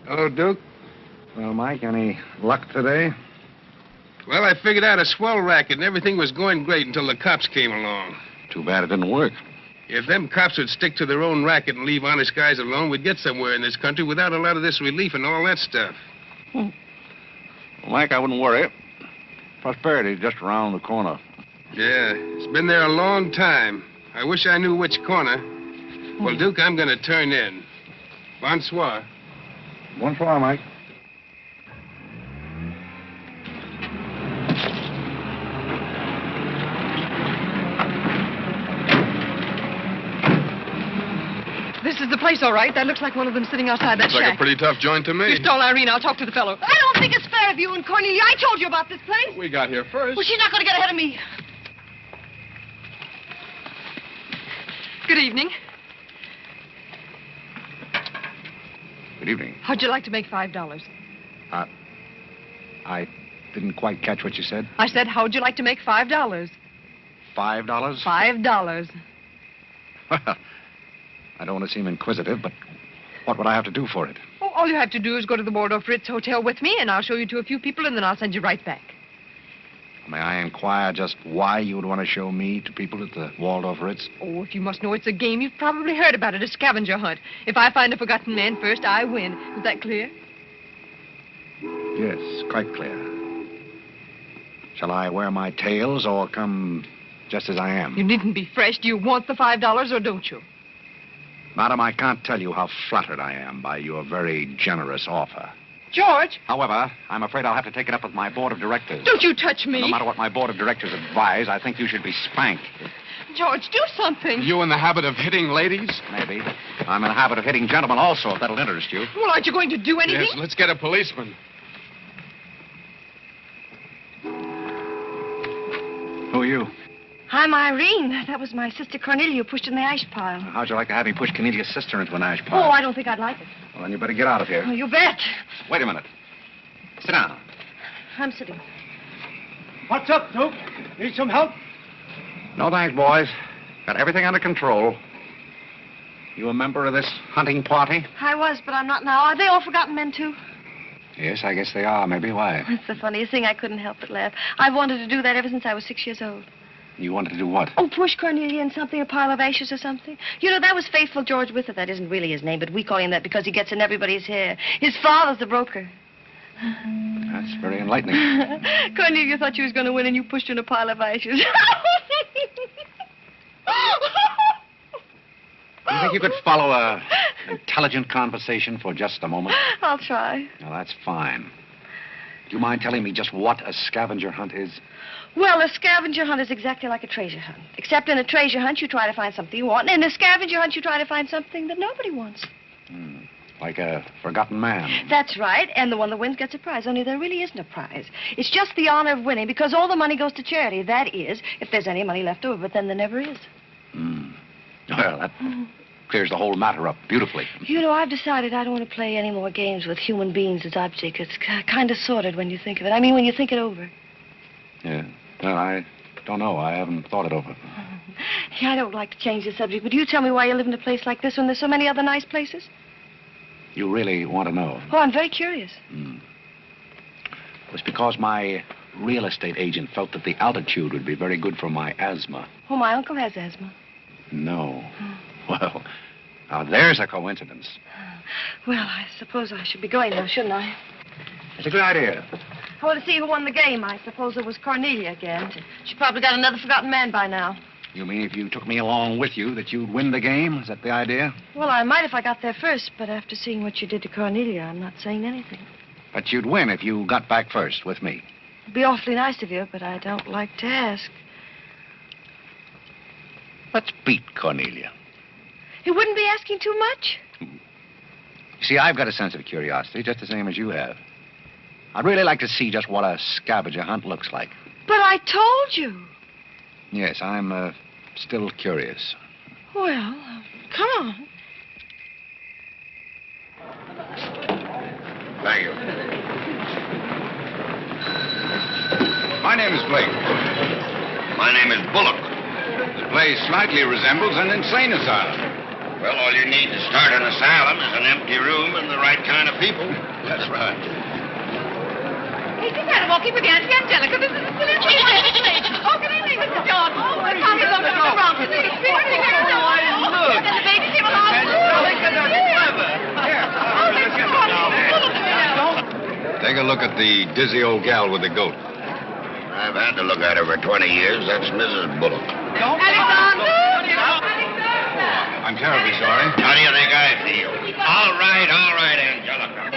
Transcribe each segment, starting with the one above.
Hello, Duke. Well, Mike, any luck today? Well, I figured out a swell racket, and everything was going great until the cops came along. Too bad it didn't work. If them cops would stick to their own racket and leave honest guys alone, we'd get somewhere in this country without a lot of this relief and all that stuff. Well, Mike, I wouldn't worry. Prosperity's just around the corner. Yeah, it's been there a long time. I wish I knew which corner. Well, Duke, I'm going to turn in. Bonsoir. Bonsoir, Mike. This is the place, all right. That looks like one of them sitting outside that Looks like shack. a pretty tough joint to me. You stole Irene. I'll talk to the fellow. I don't think it's fair of you and Cornelia. I told you about this place. We got here first. Well, she's not going to get ahead of me. Good evening. Good evening. How'd you like to make $5? I didn't quite catch what you said. I said, how'd you like to make $5? $5? $5. Well, I don't want to seem inquisitive, but what would I have to do for it? Oh, all you have to do is go to the Waldorf Ritz Hotel with me, and I'll show you to a few people, and then I'll send you right back. May I inquire just why you would want to show me to people at the Waldorf Ritz? Oh, if you must know it's a game, you've probably heard about it, a scavenger hunt. If I find a forgotten man first, I win. Is that clear? Yes, quite clear. Shall I wear my tails or come just as I am? You needn't be fresh. Do you want the $5 or don't you? Madam, I can't tell you how flattered I am by your very generous offer. George! However, I'm afraid I'll have to take it up with my board of directors. Don't you touch me! No matter what my board of directors advise, I think you should be spanked. George, do something. You in the habit of hitting ladies? Maybe. I'm in the habit of hitting gentlemen also, if that'll interest you. Well, aren't you going to do anything? Yes, let's get a policeman. Who are you? I'm Irene. That was my sister Cornelia who pushed in the ash pile. How'd you like to have me push Cornelia's sister into an ash Oh, pile? I don't think I'd like it. Well, then you better get out of here. Oh, you bet. Wait a minute. Sit down. I'm sitting. What's up, Duke? Need some help? No thanks, boys. Got everything under control. You a member of this hunting party? I was, but I'm not now. Are they all forgotten men, too? Yes, I guess they are. Maybe. Why? That's the funniest thing. I couldn't help but laugh. I've wanted to do that ever since I was 6 years old. You wanted to do what? Oh, push Cornelia in something, a pile of ashes or something. You know, that was Faithful George Wither. That isn't really his name, but we call him that because he gets in everybody's hair. His father's the broker. That's very enlightening. Cornelia thought she was going to win, and you pushed her in a pile of ashes. You think you could follow an intelligent conversation for just a moment? I'll try. Now, that's fine. Do you mind telling me just what a scavenger hunt is? Well, a scavenger hunt is exactly like a treasure hunt. Except in a treasure hunt, you try to find something you want, and in a scavenger hunt, you try to find something that nobody wants. Like a forgotten man. That's right, and the one that wins gets a prize, only there really isn't a prize. It's just the honor of winning, because all the money goes to charity. That is, if there's any money left over, but then there never is. Well, that clears the whole matter up beautifully. You know, I've decided I don't want to play any more games with human beings as objects. It's kind of sordid when you think of it. I mean, when you think it over. Yeah. Well, I don't know. I haven't thought it over. Yeah, I don't like to change the subject, but you tell me why you live in a place like this when there's so many other nice places? You really want to know? Oh, I'm very curious. It was because my real estate agent felt that the altitude would be very good for my asthma. Oh, my uncle has asthma. No. Well, now there's a coincidence. Well, I suppose I should be going now, shouldn't I? It's a good idea. I want to see who won the game. I suppose it was Cornelia again. She probably got another forgotten man by now. You mean if you took me along with you that you'd win the game? Is that the idea? Well, I might if I got there first, but after seeing what you did to Cornelia, I'm not saying anything. But you'd win if you got back first with me. It'd be awfully nice of you, but I don't like to ask. Let's beat Cornelia. You wouldn't be asking too much? You see, I've got a sense of curiosity, just the same as you have. I'd really like to see just what a scavenger hunt looks like. But I told you. Yes, I'm still curious. Well, come on. Thank you. My name is Blake. My name is Bullock. The place slightly resembles an insane asylum. Well, all you need to start an asylum is an empty room and the right kind of people. That's right. Hey, just had a walking with Auntie Angelica. This is a silly place. Oh, good evening, Mr. John. Oh, the Tommy's over to the Bronx. And the baby's here along. Take a look at the dizzy old gal with the goat. I've had to look at her for 20 years. That's Mrs. Bullock. Alexander! I'm terribly sorry. How do you think I feel? All right, Angelica.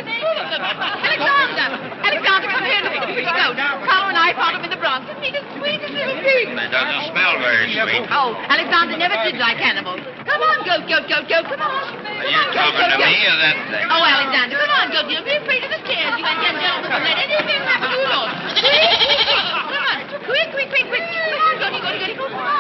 Alexander, come here. Look at the pretty goat. Carl and I found him in the Bronx. Isn't he the sweetest little pig? It doesn't smell very sweet. Oh, Alexander never did like animals. Come on, goat. Come on. Are you talking to me or that thing? Oh, Alexander, come on, goat. You'll be afraid of the stairs. You and young gentlemen won't let anything happen to you, Lord. Come on. Quick. Come on, goaty. Come on.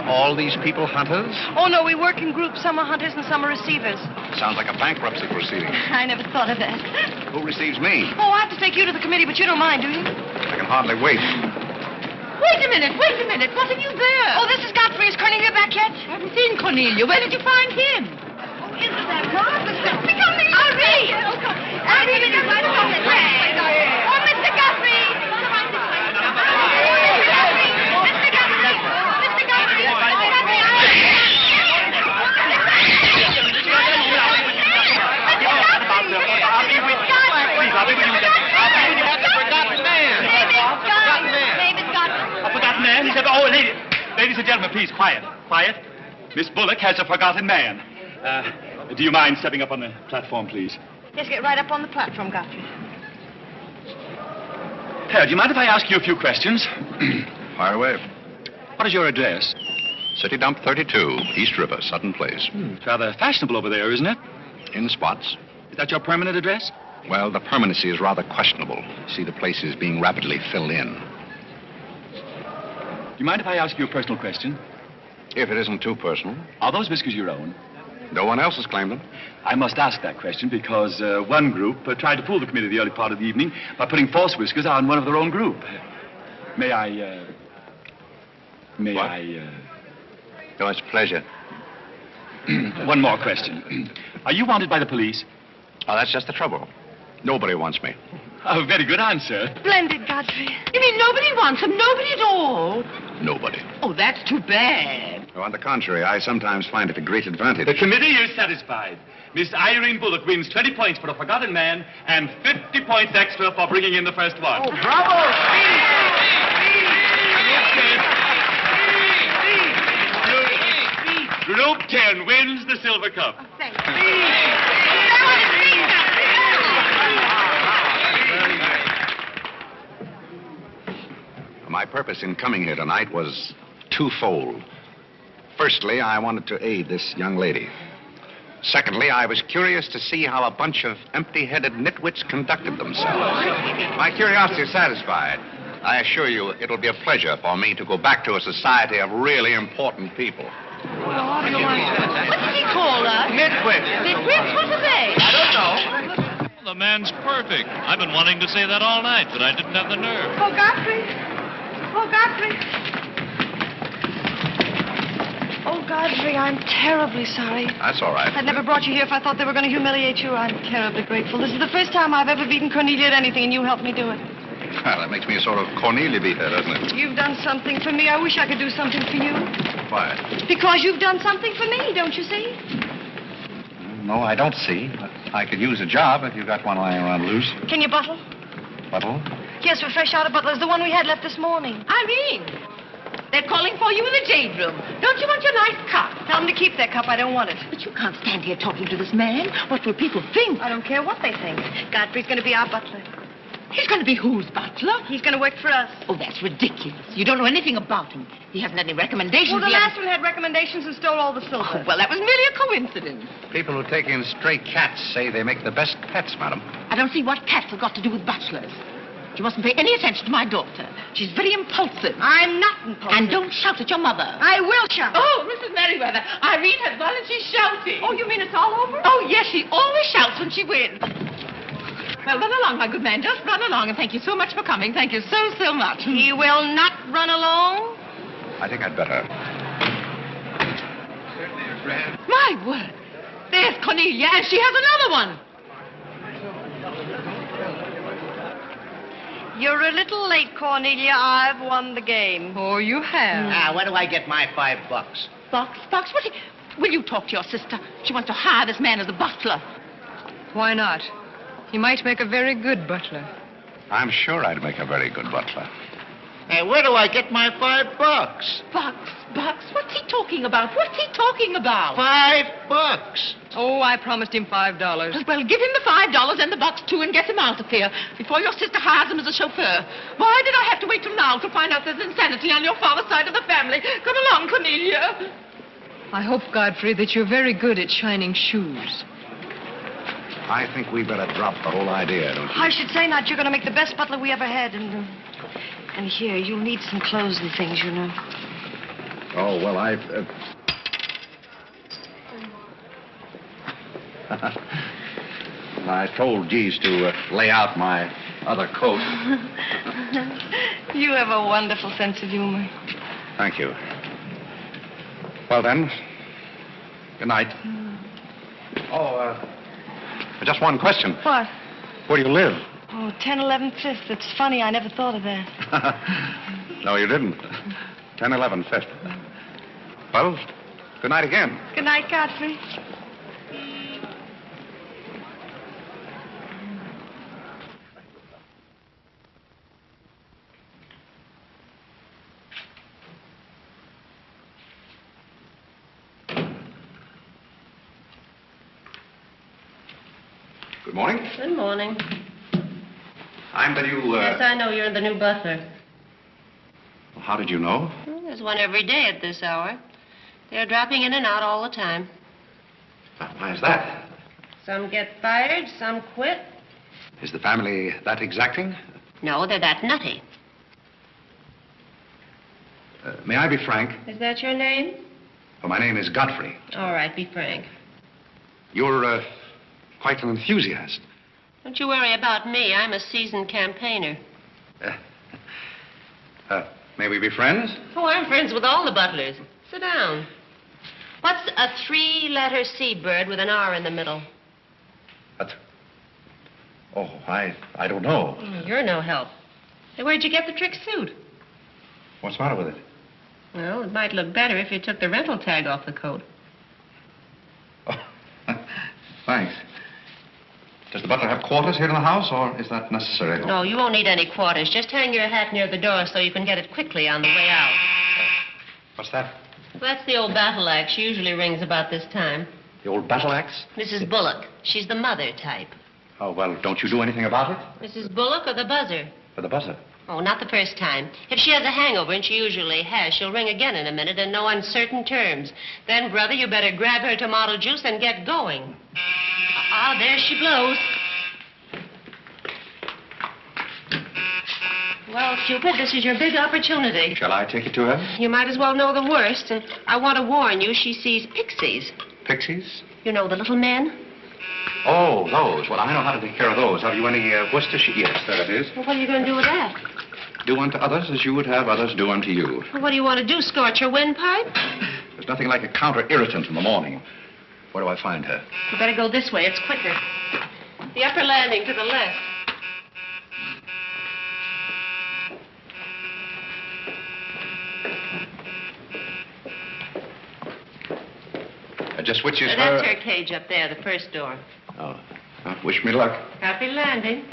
All these people hunters? Oh, no, we work in groups. Some are hunters and some are receivers. Sounds like a bankruptcy proceeding. I never thought of that. Who receives me? Oh, I have to take you to the committee, but you don't mind, do you? I can hardly wait. Wait a minute. What have you there? Oh, this is Godfrey. Is Cornelia back yet? I haven't seen Cornelia. Where did you find him? Isn't that marvelous? Mr. Godfrey! Irene! Irene, you're right about it. Oh, Mr. Godfrey! Man, he said, ladies and gentlemen, please, quiet. Miss Bullock has a forgotten man. Do you mind stepping up on the platform, please? Yes, get right up on the platform, Godfrey. Do you mind if I ask you a few questions? Fire away. What is your address? City Dump 32, East River, Sutton Place. It's rather fashionable over there, isn't it? In spots. Is that your permanent address? Well, the permanency is rather questionable. See, the place is being rapidly filled in. Do you mind if I ask you a personal question? If it isn't too personal. Are those whiskers your own? No one else has claimed them. I must ask that question because one group tried to fool the committee the early part of the evening by putting false whiskers on one of their own group. May I... Oh, it's a pleasure. One more question. Are you wanted by the police? Oh, that's just the trouble. Nobody wants me. Oh, very good answer. Splendid, Godfrey. You mean nobody wants him? Nobody at all? Nobody. Oh, that's too bad. Oh, on the contrary, I sometimes find it a great advantage. The committee is satisfied. Miss Irene Bullock wins 20 points for a forgotten man and 50 points extra for bringing in the first one. Oh, bravo! Group 10 wins the silver cup. Oh, thank you. My purpose in coming here tonight was twofold. Firstly, I wanted to aid this young lady. Secondly, I was curious to see how a bunch of empty-headed nitwits conducted themselves. My curiosity is satisfied. I assure you it'll be a pleasure for me to go back to a society of really important people. What did he call us? Nitwit. Nitwits? What are they? I don't know. The man's perfect. I've been wanting to say that all night, but I didn't have the nerve. Oh, Godfrey. Oh, Godfrey. Oh, Godfrey, I'm terribly sorry. That's all right. I'd never brought you here if I thought they were going to humiliate you. I'm terribly grateful. This is the first time I've ever beaten Cornelia at anything, and you helped me do it. Well, that makes me a sort of Cornelia beater, doesn't it? You've done something for me. I wish I could do something for you. Why? Because you've done something for me, don't you see? No, I don't see. But I could use a job if you got one lying around loose. Can you bottle? Buttle? Yes, we're fresh out of Butler's, the one we had left this morning. Irene, they're calling for you in the jade room. Don't you want your nice cup? Tell them to keep their cup. I don't want it. But you can't stand here talking to this man. What will people think? I don't care what they think. Godfrey's going to be our butler. He's going to be whose butler? He's going to work for us. Oh, that's ridiculous. You don't know anything about him. He hasn't any recommendations. Well, the last one had recommendations and stole all the silver. Oh, well, that was merely a coincidence. People who take in stray cats say they make the best pets, madam. I don't see what cats have got to do with butlers. You mustn't pay any attention to my daughter. She's very impulsive. I'm not impulsive. And don't shout at your mother. I will shout. Oh, Mrs. Merriweather, Irene has won and she's shouting. Oh, you mean it's all over? Oh, yes, she always shouts when she wins. Well, run along, my good man. Just run along, and thank you so much for coming. Thank you so, so much. He will not run along. I think I'd better. My word. There's Cornelia, and she has another one. You're a little late, Cornelia. I've won the game. Oh, you have? Now, where do I get my $5? Box? What? Will you talk to your sister? She wants to hire this man as a butler. Why not? He might make a very good butler. I'm sure I'd make a very good butler. Hey, where do I get my $5? Bucks? What's he talking about? $5. Oh, I promised him $5. Well, give him the $5 and the bucks, too, and get him out of here before your sister hires him as a chauffeur. Why did I have to wait till now to find out there's insanity on your father's side of the family? Come along, Cornelia. I hope, Godfrey, that you're very good at shining shoes. I think we better drop the whole idea, don't you? I should say not. You're going to make the best butler we ever had. And here, you'll need some clothes and things, you know. Oh, well, I told Geese to lay out my other coat. You have a wonderful sense of humor. Thank you. Well, then, good night. Just one question. What? Where do you live? Oh, 1011 Fifth. It's funny. I never thought of that. No, you didn't. 1011 Fifth. Well, good night again. Good night, Godfrey. Good morning. Good morning. I'm the new, Yes, I know you're the new butler. How did you know? Well, there's one every day at this hour. They're dropping in and out all the time. Why is that? Some get fired, some quit. Is the family that exacting? No, they're that nutty. May I be frank? Is that your name? Well, my name is Godfrey. All right, be frank. You're, quite an enthusiast. Don't you worry about me. I'm a seasoned campaigner. May we be friends? Oh, I'm friends with all the butlers. Sit down. What's a three-letter seabird with an R in the middle? I don't know. You're no help. Hey, where'd you get the trick suit? What's the matter with it? Well, it might look better if you took the rental tag off the coat. Oh, thanks. Does the butler have quarters here in the house, or is that necessary? No, you won't need any quarters. Just hang your hat near the door so you can get it quickly on the way out. What's that? Well, that's the old battle axe. She usually rings about this time. The old battle axe? Mrs. Bullock. She's the mother type. Oh, well, don't you do anything about it? Mrs. Bullock or the buzzer? For the buzzer. Oh, not the first time. If she has a hangover, and she usually has, she'll ring again in a minute in no uncertain terms. Then, brother, you better grab her tomato juice and get going. There she blows. Well, Cupid, this is your big opportunity. Shall I take it to her? You might as well know the worst, and I want to warn you, she sees pixies. Pixies? You know, the little men? Oh, those. Well, I know how to take care of those. Have you any Worcestershire? Yes, there it is. Well, what are you going to do with that? Do unto others as you would have others do unto you. Well, what do you want to do, scorch your windpipe? There's nothing like a counter-irritant in the morning. Where do I find her? You better go this way. It's quicker. The upper landing to the left. Just which is her... That's her cage up there, the first door. Oh. Wish me luck. Happy landing.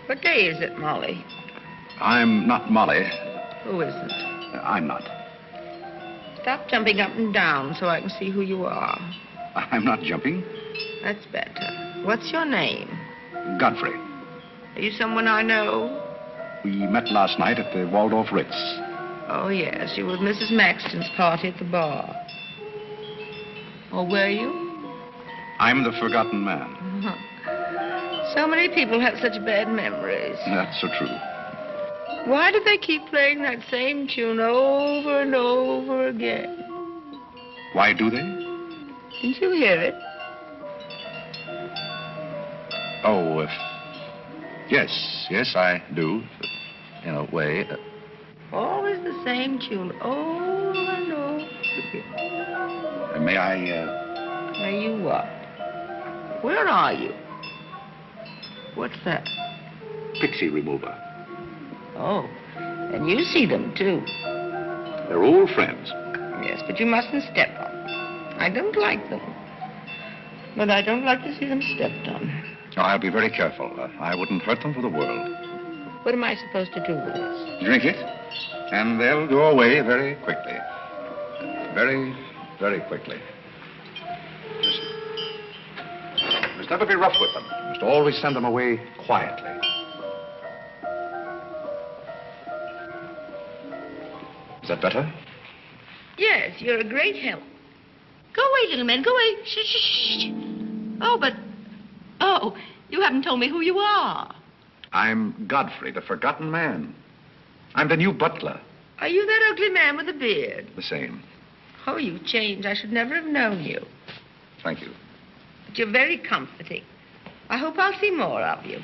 What day is it, Molly? I'm not Molly. Who isn't? I'm not. Stop jumping up and down so I can see who you are. I'm not jumping. That's better. What's your name? Godfrey. Are you someone I know? We met last night at the Waldorf Ritz. Oh, yes. You were at Mrs. Maxton's party at the bar. Or were you? I'm the forgotten man. So many people have such bad memories. That's so true. Why do they keep playing that same tune over and over again? Why do they? Didn't you hear it? Oh, yes, I do. In a way. Always the same tune, over and over again. May I, May you what? Where are you? What's that? Pixie remover. Oh, and you see them, too. They're old friends. Yes, but you mustn't step on them. I don't like them. But I don't like to see them stepped on. Oh, I'll be very careful. I wouldn't hurt them for the world. What am I supposed to do with this? Drink it, and they'll go away very quickly. Very, very quickly. You must never be rough with them. You must always send them away quietly. Is that better? Yes, you're a great help. Go away, little man, go away. Shh, shh, shh. Oh, but... Oh, you haven't told me who you are. I'm Godfrey, the forgotten man. I'm the new butler. Are you that ugly man with the beard? The same. Oh, you've changed. I should never have known you. Thank you. But you're very comforting. I hope I'll see more of you.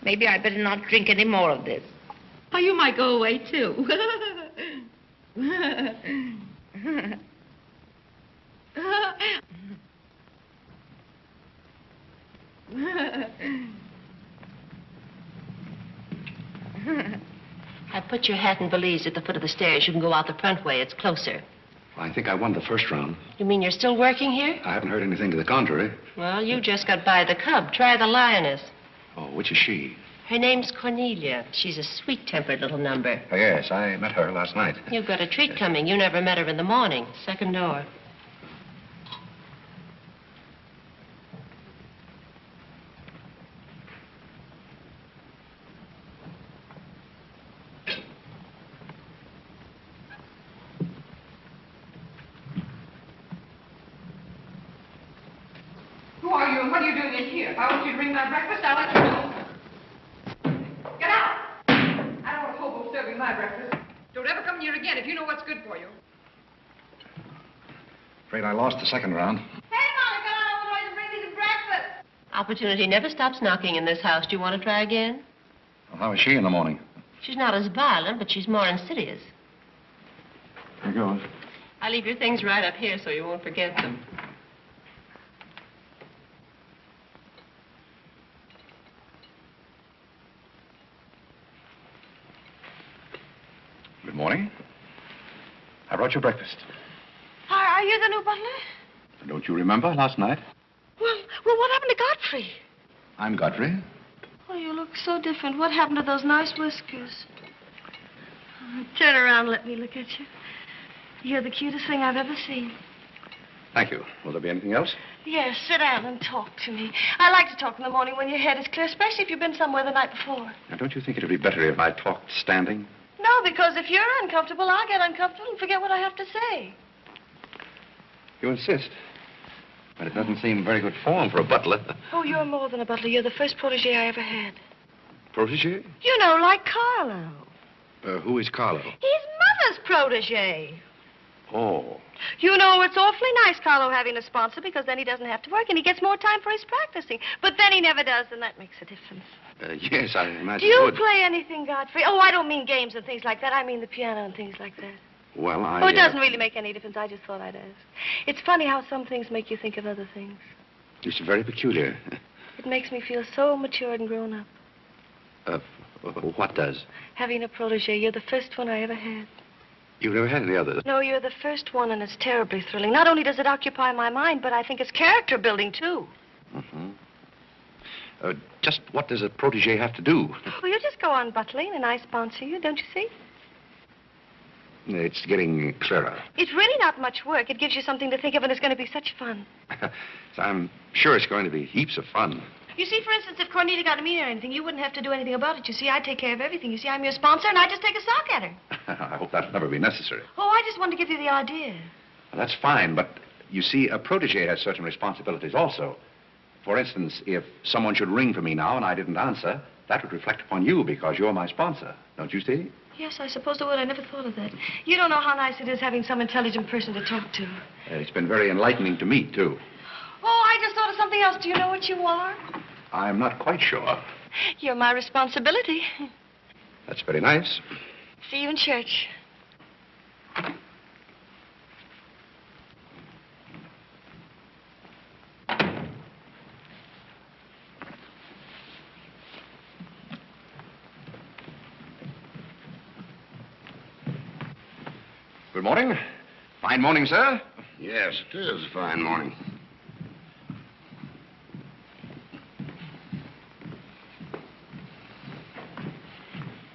Maybe I'd better not drink any more of this. Oh, you might go away, too. I put your hat and valise at the foot of the stairs. You can go out the front way. It's closer. I think I won the first round. You mean you're still working here? I haven't heard anything to the contrary. Well, you just got by the cub. Try the lioness. Oh, which is she? Her name's Cornelia. She's a sweet-tempered little number. Oh, yes, I met her last night. You've got a treat coming. You never met her in the morning. Second door. Who are you and what are you doing in here? If I want you to bring my breakfast, I'll let you know. Get out! I don't want a hobo serving my breakfast. Don't ever come here again if you know what's good for you. Afraid I lost the second round. Hey, Molly, come on over and bring me some breakfast. Opportunity never stops knocking in this house. Do you want to try again? Well, how is she in the morning? She's not as violent, but she's more insidious. Here goes. I'll leave your things right up here so you won't forget them. Good morning. I brought you breakfast. Are you the new butler? Don't you remember last night? Well, what happened to Godfrey? I'm Godfrey. Oh, you look so different. What happened to those nice whiskers? Turn around and let me look at you. You're the cutest thing I've ever seen. Thank you. Will there be anything else? Yes, sit down and talk to me. I like to talk in the morning when your head is clear, especially if you've been somewhere the night before. Now, don't you think it would be better if I talked standing? No, because if you're uncomfortable, I'll get uncomfortable and forget what I have to say. You insist. But it doesn't seem very good form for a butler. Oh, you're more than a butler. You're the first protege I ever had. Protege? You know, like Carlo. Who is Carlo? He's Mother's protege. Oh. You know, it's awfully nice, Carlo, having a sponsor, because then he doesn't have to work and he gets more time for his practicing. But then he never does, and that makes a difference. Yes, I imagine Do you it would. play anything, Godfrey? Oh, I don't mean games and things like that. I mean the piano and things like that. Well, Oh, it doesn't really make any difference. I just thought I'd ask. It's funny how some things make you think of other things. It's very peculiar. It makes me feel so matured and grown up. What does? Having a protege. You're the first one I ever had. You've never had any others? No, you're the first one, and it's terribly thrilling. Not only does it occupy my mind, but I think it's character building, too. Mm-hmm. Just what does a protege have to do? Well, you just go on butling, and I sponsor you, don't you see? It's getting clearer. It's really not much work. It gives you something to think of, and it's going to be such fun. So I'm sure it's going to be heaps of fun. You see, for instance, if Cornelia got a meeting or anything, you wouldn't have to do anything about it. You see, I take care of everything. You see, I'm your sponsor, and I just take a sock at her. I hope that'll never be necessary. Oh, I just wanted to give you the idea. Well, that's fine, but you see, a protege has certain responsibilities also. For instance, if someone should ring for me now and I didn't answer, that would reflect upon you because you're my sponsor. Don't you see? Yes, I suppose it would. I never thought of that. You don't know how nice it is having some intelligent person to talk to. It's been very enlightening to me, too. Oh, I just thought of something else. Do you know what you are? I'm not quite sure. You're my responsibility. That's very nice. See you in church. Good morning. Fine morning, sir. Yes, it is a fine morning.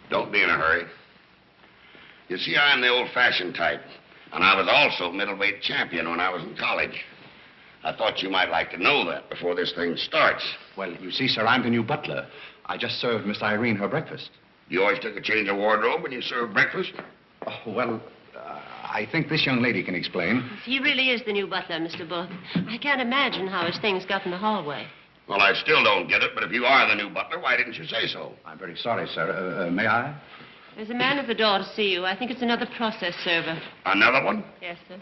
Don't be in a hurry. You see, I'm the old-fashioned type, and I was also middleweight champion when I was in college. I thought you might like to know that before this thing starts. Well, you see, sir, I'm the new butler. I just served Miss Irene her breakfast. You always took a change of wardrobe when you served breakfast? Oh, well, I think this young lady can explain. He really is the new butler, Mr. Bullock. I can't imagine how his things got in the hallway. Well, I still don't get it, but if you are the new butler, why didn't you say so? I'm very sorry, sir. May I? There's a man at the door to see you. I think it's another process server. Another one? Yes, sir.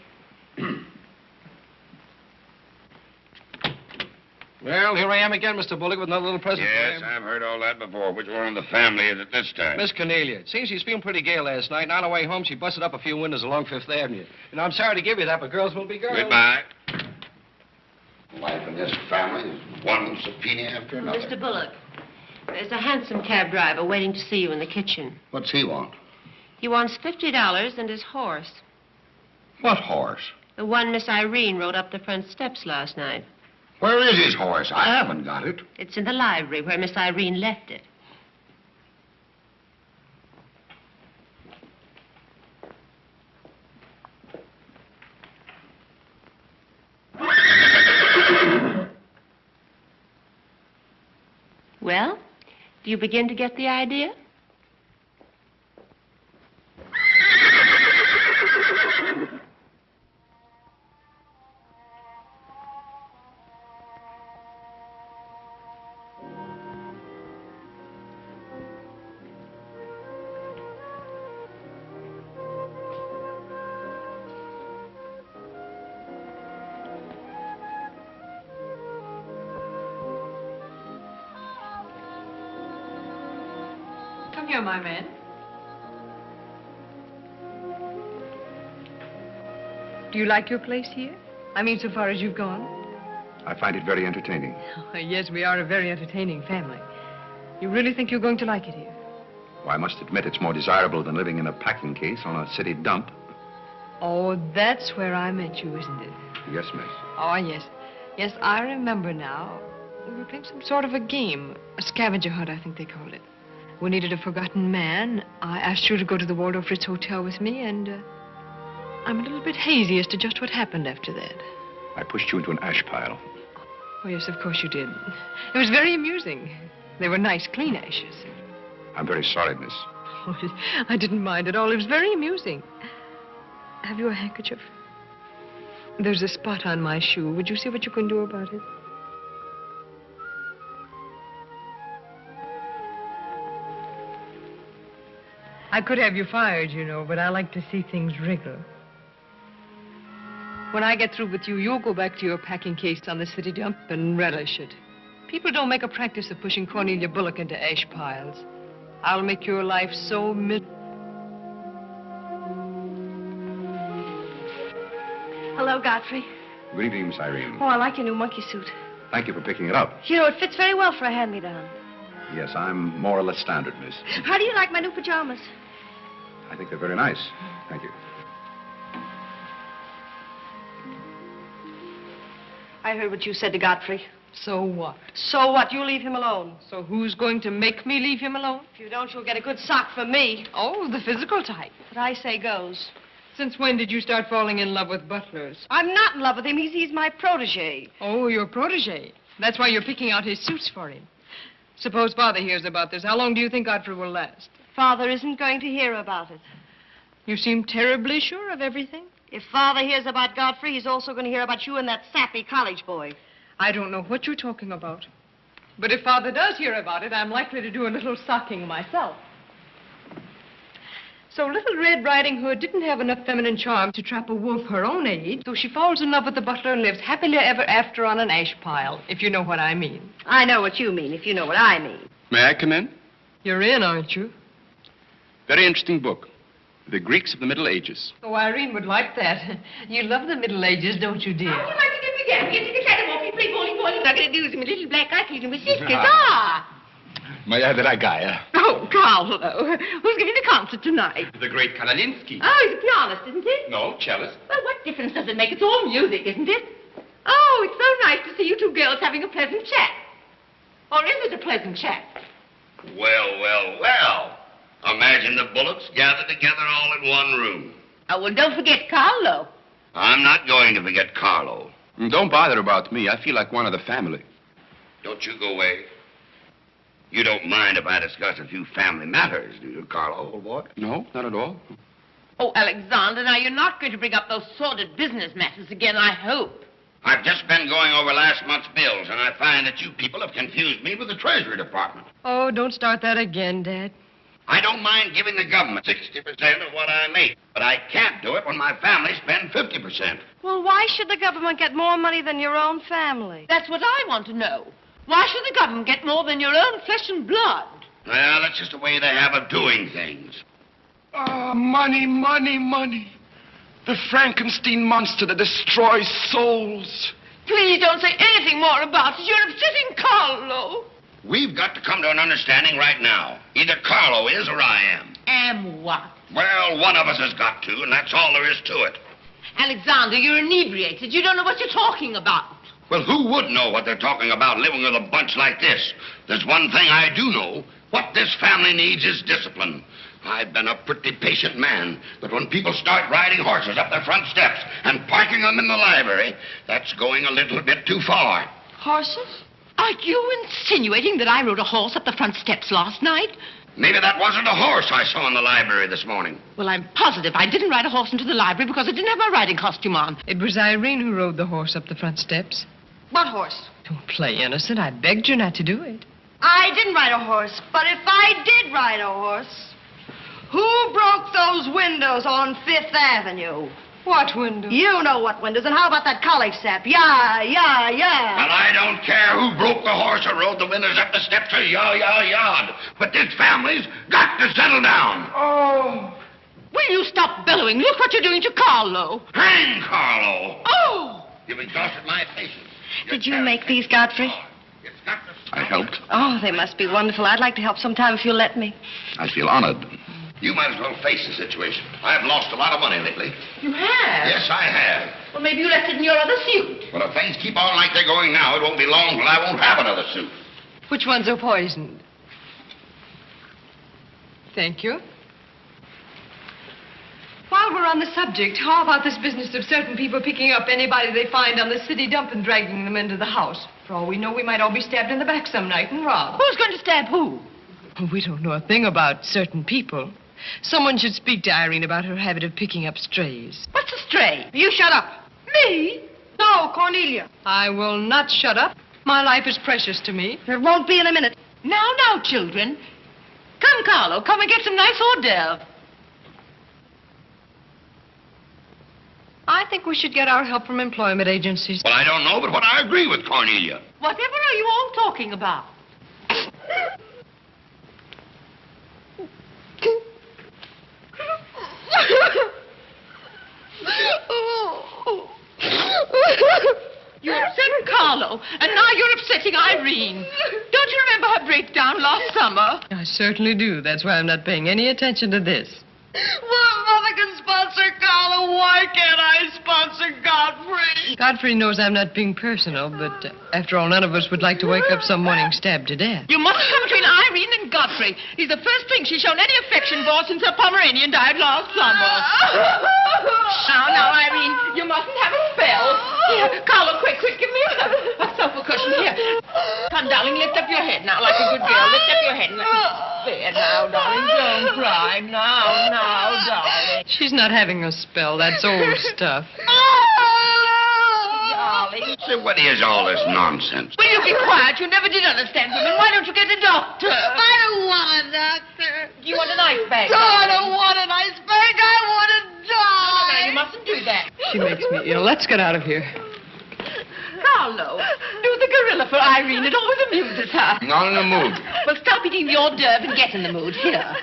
Well, here I am again, Mr. Bullock, with another little present for Yes, you. I've heard all that before. Which one in the family is it this time? Miss Cornelia. It seems she's feeling pretty gay last night, and on her way home, she busted up a few windows along Fifth Avenue. And I'm sorry to give you that, but girls will be girls. Goodbye. Life in this family is one subpoena after another. Mr. Bullock, there's a hansom cab driver waiting to see you in the kitchen. What's he want? He wants $50 and his horse. What horse? The one Miss Irene rode up the front steps last night. Where is his horse? I haven't got it. It's in the library where Miss Irene left it. Well, do you begin to get the idea? Come here, my man. Do you like your place here? I mean, so far as you've gone? I find it very entertaining. Oh, yes, we are a very entertaining family. You really think you're going to like it here? Well, I must admit it's more desirable than living in a packing case on a city dump. Oh, that's where I met you, isn't it? Yes, miss. Oh, yes. Yes, I remember now. We were playing some sort of a game. A scavenger hunt, I think they called it. We needed a forgotten man. I asked you to go to the Waldorf Ritz Hotel with me, and I'm a little bit hazy as to just what happened after that. I pushed you into an ash pile. Oh, yes, of course you did. It was very amusing. They were nice, clean ashes. I'm very sorry, miss. Oh, I didn't mind at all. It was very amusing. Have you a handkerchief? There's a spot on my shoe. Would you see what you can do about it? I could have you fired, you know, but I like to see things wriggle. When I get through with you, you'll go back to your packing case on the city dump and relish it. People don't make a practice of pushing Cornelia Bullock into ash piles. I'll make your life so Hello, Godfrey. Good evening, Miss Irene. Oh, I like your new monkey suit. Thank you for picking it up. You know, it fits very well for a hand-me-down. Yes, I'm more or less standard, miss. How do you like my new pajamas? I think they're very nice. Thank you. I heard what you said to Godfrey. So what? So what? You leave him alone. So who's going to make me leave him alone? If you don't, you'll get a good sock from me. Oh, the physical type. What I say goes. Since when did you start falling in love with butlers? I'm not in love with him. He's my protege. Oh, your protege. That's why you're picking out his suits for him. Suppose Father hears about this. How long do you think Godfrey will last? Father isn't going to hear about it. You seem terribly sure of everything. If Father hears about Godfrey, he's also going to hear about you and that sappy college boy. I don't know what you're talking about. But if Father does hear about it, I'm likely to do a little socking myself. So Little Red Riding Hood didn't have enough feminine charm to trap a wolf her own age, so she falls in love with the butler and lives happily ever after on an ash pile, if you know what I mean. I know what you mean, if you know what I mean. May I come in? You're in, aren't you? Very interesting book. The Greeks of the Middle Ages. Oh, Irene would like that. You love the Middle Ages, don't you, dear? Oh, you like to get began. Get to the cat off. You play bowling ball. You're not going to do some little black eye feeding with sisters. Ah! May I have that guy? Oh, Carlo. Who's giving the concert tonight? The great Kanalinsky. Oh, he's a pianist, isn't he? No, cellist. Well, what difference does it make? It's all music, isn't it? Oh, it's so nice to see you two girls having a pleasant chat. Or is it a pleasant chat? Well, well, well. Imagine the Bullocks gathered together all in one room. Oh, well, don't forget Carlo. I'm not going to forget Carlo. Don't bother about me. I feel like one of the family. Don't you go away. You don't mind if I discuss a few family matters, do you, Carlo, old boy? No, not at all. Oh, Alexander, now you're not going to bring up those sordid business matters again, I hope. I've just been going over last month's bills, and I find that you people have confused me with the Treasury Department. Oh, don't start that again, Dad. I don't mind giving the government 60% of what I make, but I can't do it when my family spend 50%. Well, why should the government get more money than your own family? That's what I want to know. Why should the government get more than your own flesh and blood? Well, that's just the way they have of doing things. Ah, money, money, money. The Frankenstein monster that destroys souls. Please don't say anything more about it. You're upsetting Carlo. We've got to come to an understanding right now. Either Carlo is or I am. Am what? Well, one of us has got to, and that's all there is to it. Alexander, you're inebriated. You don't know what you're talking about. Well, who would know what they're talking about living with a bunch like this? There's one thing I do know. What this family needs is discipline. I've been a pretty patient man, but when people start riding horses up their front steps and parking them in the library, that's going a little bit too far. Horses? Are you insinuating that I rode a horse up the front steps last night? Maybe that wasn't a horse I saw in the library this morning. Well, I'm positive I didn't ride a horse into the library because I didn't have my riding costume on. It was Irene who rode the horse up the front steps. What horse? Don't play innocent. I begged you not to do it. I didn't ride a horse, but if I did ride a horse, who broke those windows on Fifth Avenue? What window? You know what windows, and how about that college sap? Yeah. And I don't care who broke the horse or rode the windows up the steps or yard. But this family's got to settle down. Oh. Will you stop bellowing? Look what you're doing to Carlo. Hang Carlo. Oh! You've exhausted my patience. Did you make these, Godfrey? It's got to stop. I helped. Oh, they must be wonderful. I'd like to help sometime if you'll let me. I feel honored. You might as well face the situation. I've lost a lot of money lately. You have? Yes, I have. Well, maybe you left it in your other suit. Well, if things keep on like they're going now, it won't be long till I won't have another suit. Which ones are poisoned? Thank you. While we're on the subject, how about this business of certain people picking up anybody they find on the city dump and dragging them into the house? For all we know, we might all be stabbed in the back some night and robbed. Who's going to stab who? We don't know a thing about certain people. Someone should speak to Irene about her habit of picking up strays. What's a stray? You shut up. Me? No, Cornelia. I will not shut up. My life is precious to me. It won't be in a minute. Now, children. Come, Carlo, come and get some nice hors d'oeuvre. I think we should get our help from employment agencies. Well, I don't know, but what I agree with Cornelia. Whatever are you all talking about? You upset Carlo, and now you're upsetting Irene. Don't you remember her breakdown last summer? I certainly do. That's why I'm not paying any attention to this. Well, Mother can sponsor Carlo. Why can't I sponsor Godfrey? Godfrey knows I'm not being personal, but after all, none of us would like to wake up some morning stabbed to death. You mustn't come between Irene and Godfrey. He's the first thing she's shown any affection for since her Pomeranian died last summer. Now, Irene, you mustn't have a spell. Here, Carlo, quick, give me a sofa cushion here. Come, darling, lift up your head now, like a good girl. Lift up your head and let me... There, now, darling, don't cry. Now, darling. She's not having a spell. That's old stuff. Darling. So what is all this nonsense? Will you be quiet? You never did understand women. Why don't you get a doctor? I don't want a doctor. Do you want an ice bag? No, I don't want an ice bag. I want to die. No, you mustn't do that. She makes me ill. Let's get out of here. Carlo, do the gorilla for Irene. It always amuses her. Not in the mood. Well, stop eating the hors d'oeuvre and get in the mood. Here.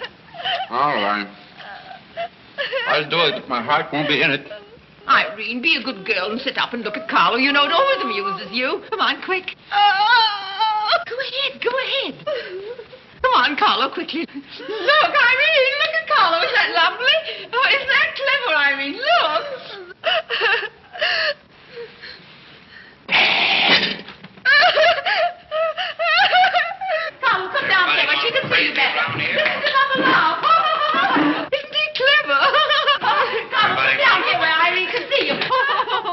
All right. I'll do it, but my heart won't be in it. Irene, be a good girl and sit up and look at Carlo. You know it always amuses you. Come on, quick. Go ahead. Come on, Carlo, quickly. Look, Irene, look at Carlo. Isn't that lovely? Oh, isn't that clever, Irene? Look. Carlo, come down there. She can see you better. Listen to Mama now. Isn't he clever? Carlo, come down here where Irene can see you. Look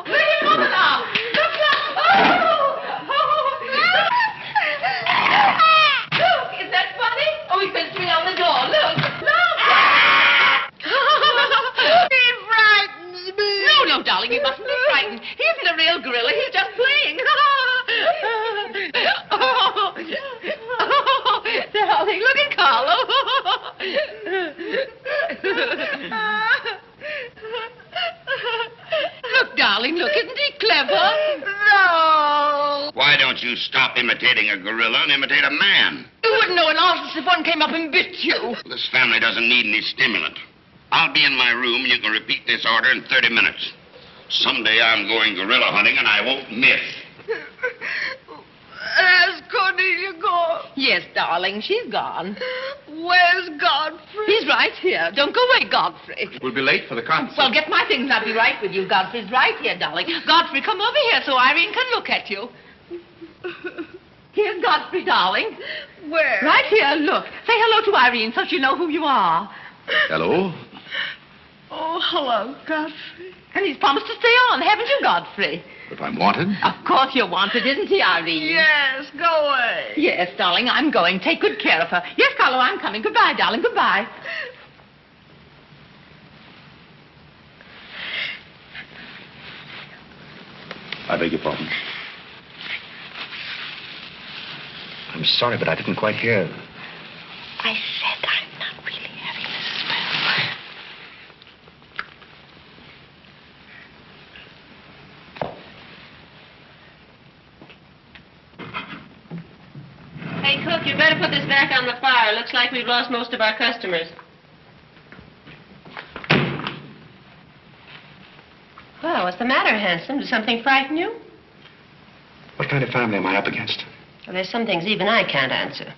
at Mama now. Look. Look, is that funny? Oh, he's going to swing on the door. Look. He frightens me. No, darling, you mustn't be frightened. He isn't a real gorilla. He's just playing. Darling, look at Carlo. Look, darling, look. Isn't he clever? No. Why don't you stop imitating a gorilla and imitate a man? You wouldn't know an artist if one came up and bit you. This family doesn't need any stimulant. I'll be in my room and you can repeat this order in 30 minutes. Someday I'm going gorilla hunting and I won't miss. Has Cornelia gone? Yes, darling, she's gone. Where's Godfrey? He's right here. Don't go away, Godfrey. We'll be late for the concert. Well, get my things and I'll be right with you. Godfrey's right here, darling. Godfrey, come over here so Irene can look at you. Here's Godfrey, darling. Where? Right here, look. Say hello to Irene so she'll know who you are. Hello? Oh, hello, Godfrey. And he's promised to stay on, haven't you, Godfrey? If I'm wanted? Of course you're wanted, isn't he, Irene? Yes, go away. Yes, darling, I'm going. Take good care of her. Yes, Carlo, I'm coming. Goodbye, darling. Goodbye. I beg your pardon. I'm sorry, but I didn't quite hear. I said I'm not really having this spell. Hey, cook, you better put this back on the fire. Looks like we've lost most of our customers. Well, what's the matter, handsome? Did something frighten you? What kind of family am I up against? Well, there's some things even I can't answer.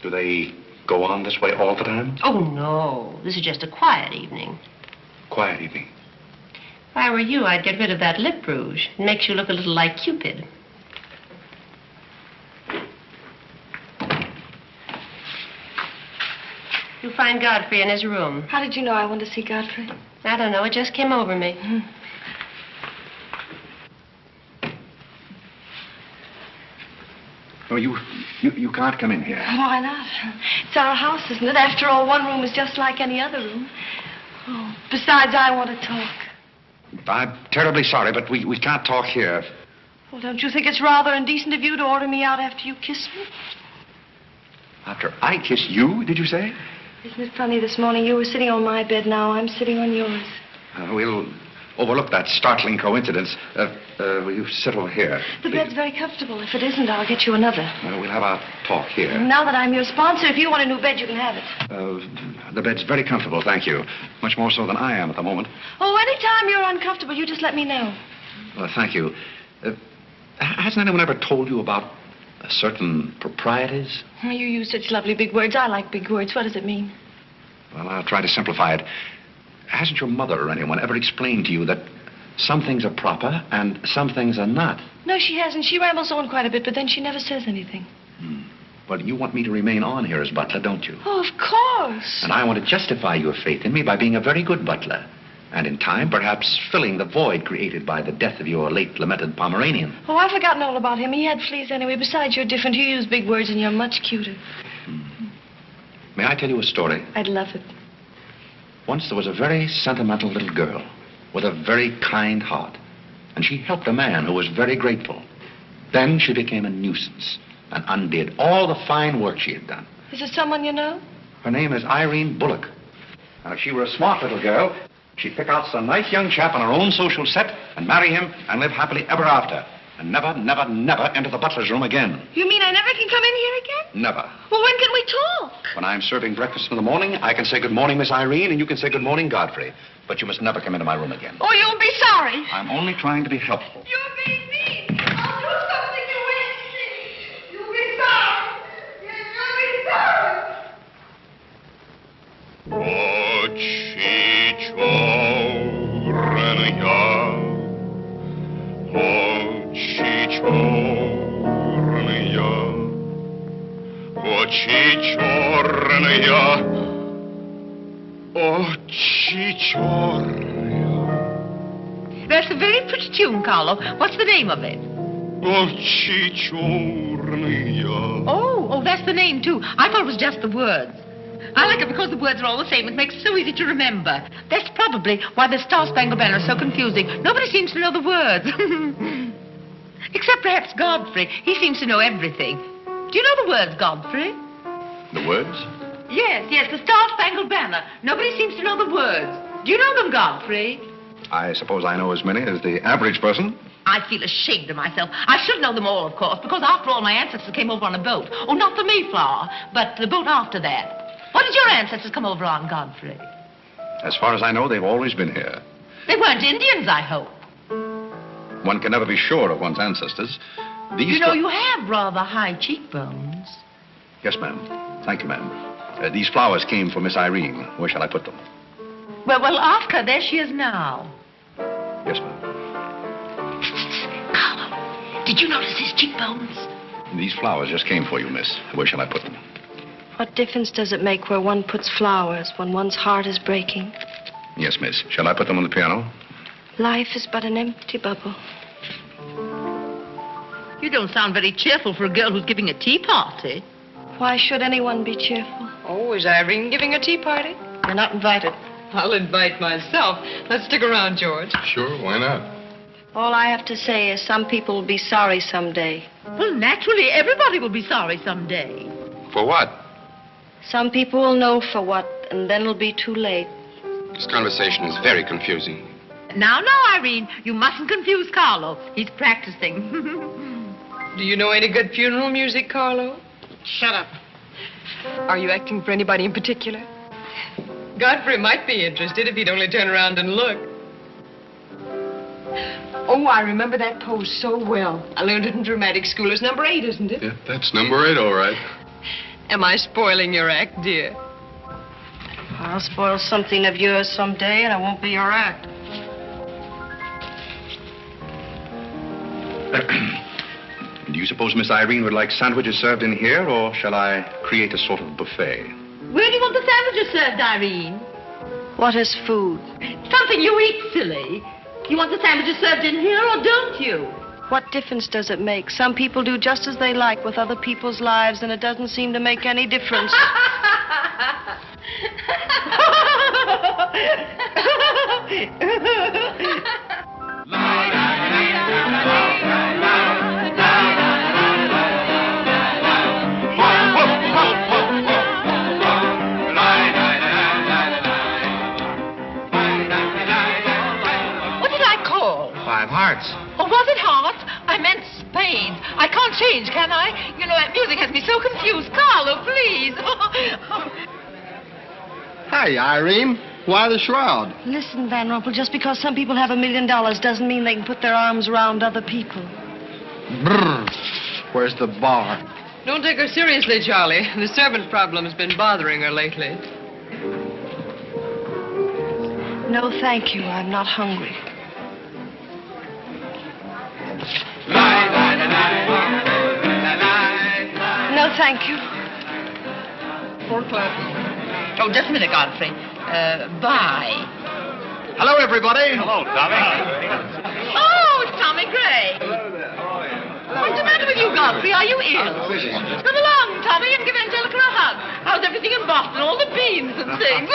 Do they go on this way all the time? Oh, no. This is just a quiet evening. Quiet evening. If I were you, I'd get rid of that lip rouge. It makes you look a little like Cupid. You find Godfrey in his room. How did you know I wanted to see Godfrey? I don't know. It just came over me. Oh, you can't come in here. Why not? It's our house, isn't it? After all, one room is just like any other room. Oh, besides, I want to talk. I'm terribly sorry, but we can't talk here. Well, don't you think it's rather indecent of you to order me out after you kiss me? After I kiss you, did you say? Isn't it funny, this morning you were sitting on my bed, now I'm sitting on yours. We'll overlook that startling coincidence. Will you sit over here? The please? bed's very comfortable. If it isn't, I'll get you another. We'll have our talk here. Now that I'm your sponsor, if you want a new bed, you can have it. The bed's very comfortable, thank you. Much more so than I am at the moment. Oh, anytime you're uncomfortable, you just let me know. Well, thank you. Hasn't anyone ever told you about certain proprieties? You use such lovely big words. I like big words. What does it mean? Well, I'll try to simplify it. Hasn't your mother or anyone ever explained to you that some things are proper and some things are not? No, she hasn't. She rambles on quite a bit, but then she never says anything. Well, you want me to remain on here as butler, don't you? Oh, of course. And I want to justify your faith in me by being a very good butler. And in time, perhaps filling the void created by the death of your late lamented Pomeranian. Oh, I've forgotten all about him. He had fleas anyway. Besides, you're different. You use big words and you're much cuter. May I tell you a story? I'd love it. Once there was a very sentimental little girl with a very kind heart. And she helped a man who was very grateful. Then she became a nuisance and undid all the fine work she had done. Is it someone you know? Her name is Irene Bullock. Now, if she were a smart little girl, she'd pick out some nice young chap on her own social set and marry him and live happily ever after. And never, never, never enter the butler's room again. You mean I never can come in here again? Never. Well, when can we talk? When I'm serving breakfast in the morning, I can say good morning, Miss Irene, and you can say good morning, Godfrey. But you must never come into my room again. Oh, you'll be sorry. I'm only trying to be helpful. You're being mean. I'll do something you won't see. You'll be sorry. You'll be sorry. That's a very pretty tune, Carlo. What's the name of it? Oh, that's the name, too. I thought it was just the words. I like it because the words are all the same. It makes it so easy to remember. That's probably why the Star-Spangled Banner is so confusing. Nobody seems to know the words. Except perhaps Godfrey. He seems to know everything. Do you know the words, Godfrey? The words? Yes, the Star-Spangled Banner. Nobody seems to know the words. Do you know them, Godfrey? I suppose I know as many as the average person. I feel ashamed of myself. I should know them all, of course, because after all, my ancestors came over on a boat. Oh, not the Mayflower, but the boat after that. What did your ancestors come over on, Godfrey? As far as I know, they've always been here. They weren't Indians, I hope. One can never be sure of one's ancestors. You know, you have rather high cheekbones. Yes, ma'am. Thank you, ma'am. These flowers came for Miss Irene. Where shall I put them? Well, ask her. There she is now. Yes, ma'am. Carlo, did you notice his cheekbones? These flowers just came for you, miss. Where shall I put them? What difference does it make where one puts flowers when one's heart is breaking? Yes, miss. Shall I put them on the piano? Life is but an empty bubble. You don't sound very cheerful for a girl who's giving a tea party. Why should anyone be cheerful? Oh, is Irene giving a tea party? You're not invited. I'll invite myself. Let's stick around, George. Sure, why not? All I have to say is some people will be sorry someday. Well, naturally, everybody will be sorry someday. For what? Some people will know for what, and then it'll be too late. This conversation is very confusing. Now, Irene, you mustn't confuse Carlo. He's practicing. Do you know any good funeral music, Carlo? Shut up. Are you acting for anybody in particular? Godfrey might be interested if he'd only turn around and look. Oh, I remember that pose so well. I learned it in dramatic school. It's number 8, isn't it? Yeah, that's number 8, all right. Am I spoiling your act, dear? I'll spoil something of yours someday, and it won't be your act. Do you suppose Miss Irene would like sandwiches served in here, or shall I create a sort of buffet? Where do you want want the sandwiches served, Irene? What is food? Something you eat, silly. You want the sandwiches served in here or don't you? What difference does it make? Some people do just as they like with other people's lives, and it doesn't seem to make any difference. What did I call? 5 hearts. Oh, was it hearts? I meant spades. I can't change, can I? You know, that music has me so confused. Carlo, please. Hey, Irene. Why the shroud? Listen, Van Rumpel, just because some people have $1 million doesn't mean they can put their arms around other people. Brr. Where's the bar? Don't take her seriously, Charlie. The servant problem's been bothering her lately. No, thank you. I'm not hungry. No, thank you. 4 o'clock. Oh, just a minute, Godfrey. Bye. Hello, everybody. Hello, Tommy. Oh, it's Tommy Gray. What's the matter with you, Godfrey? Are you ill? Come along, Tommy, and give Angelica a hug. How's everything in Boston? All the beans and things.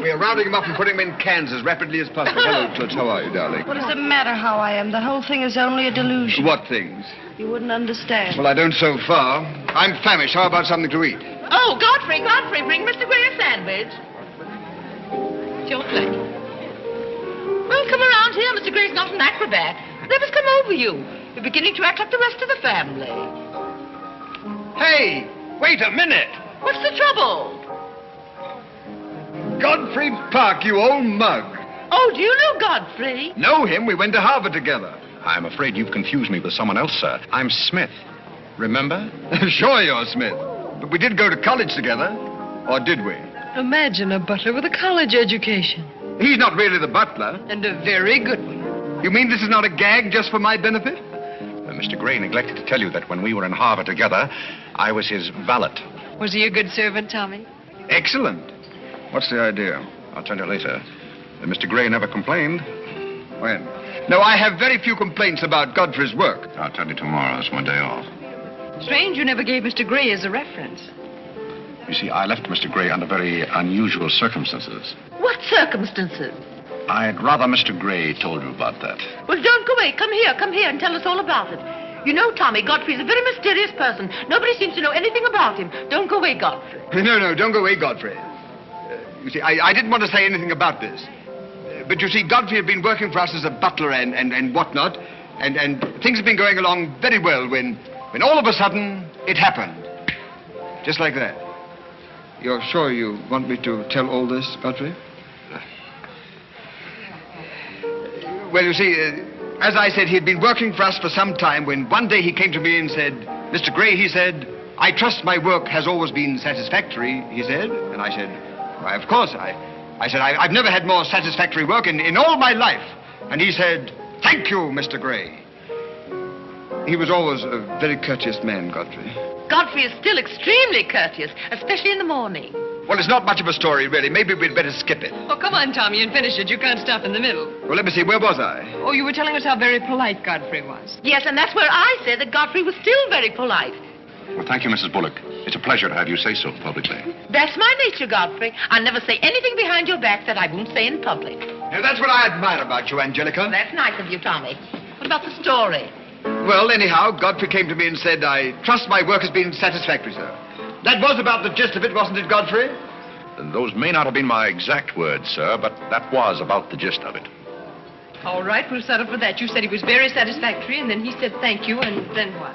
We are rounding them up and putting them in cans as rapidly as possible. Hello, Toots. How are you, darling? What does it matter how I am? The whole thing is only a delusion. What things? You wouldn't understand. Well, I don't so far. I'm famished. How about something to eat? Oh, Godfrey, bring Mr. Gray a sandwich. It's your plate. Well, come around here. Mr. Gray's not an acrobat. Whatever's come over you? You're beginning to act like the rest of the family. Hey, wait a minute. What's the trouble? Godfrey Park, you old mug. Oh, do you know Godfrey? Know him? We went to Harvard together. I'm afraid you've confused me with someone else, sir. I'm Smith. Remember? Sure you're Smith. But we did go to college together. Or did we? Imagine a butler with a college education. He's not really the butler. And a very good one. You mean this is not a gag just for my benefit? Mr. Gray neglected to tell you that when we were in Harvard together, I was his valet. Was he a good servant, Tommy? Excellent. What's the idea? I'll tell you later. Mr. Gray never complained. When? No, I have very few complaints about Godfrey's work. I'll tell you tomorrow. It's my day off. Strange you never gave Mr. Gray as a reference. You see, I left Mr. Gray under very unusual circumstances. What circumstances? I'd rather Mr. Gray told you about that. Well, don't go away. Come here and tell us all about it. You know, Tommy, Godfrey's a very mysterious person. Nobody seems to know anything about him. Don't go away, Godfrey. No, don't go away, Godfrey. You see, I didn't want to say anything about this. But you see, Godfrey had been working for us as a butler and whatnot, and things have been going along very well when all of a sudden it happened. Just like that. You're sure you want me to tell all this, Godfrey? Well, you see, as I said, he'd been working for us for some time when one day he came to me and said, Mr. Gray, he said, I trust my work has always been satisfactory, he said. And I said, why, of course. I said, I've never had more satisfactory work in all my life. And he said, thank you, Mr. Gray. He was always a very courteous man, Godfrey. Godfrey is still extremely courteous, especially in the morning. Well, it's not much of a story, really. Maybe we'd better skip it. Oh, come on, Tommy, and finish it. You can't stop in the middle. Well, let me see. Where was I? Oh, you were telling us how very polite Godfrey was. Yes, and that's where I said that Godfrey was still very polite. Well, thank you, Mrs. Bullock. It's a pleasure to have you say so publicly. That's my nature, Godfrey. I'll never say anything behind your back that I won't say in public. Now, that's what I admire about you, Angelica. That's nice of you, Tommy. What about the story? Well, anyhow, Godfrey came to me and said, I trust my work has been satisfactory, sir. That was about the gist of it, wasn't it, Godfrey? Those may not have been my exact words, sir, but that was about the gist of it. All right, we'll settle for that. You said he was very satisfactory, and then he said thank you, and then what?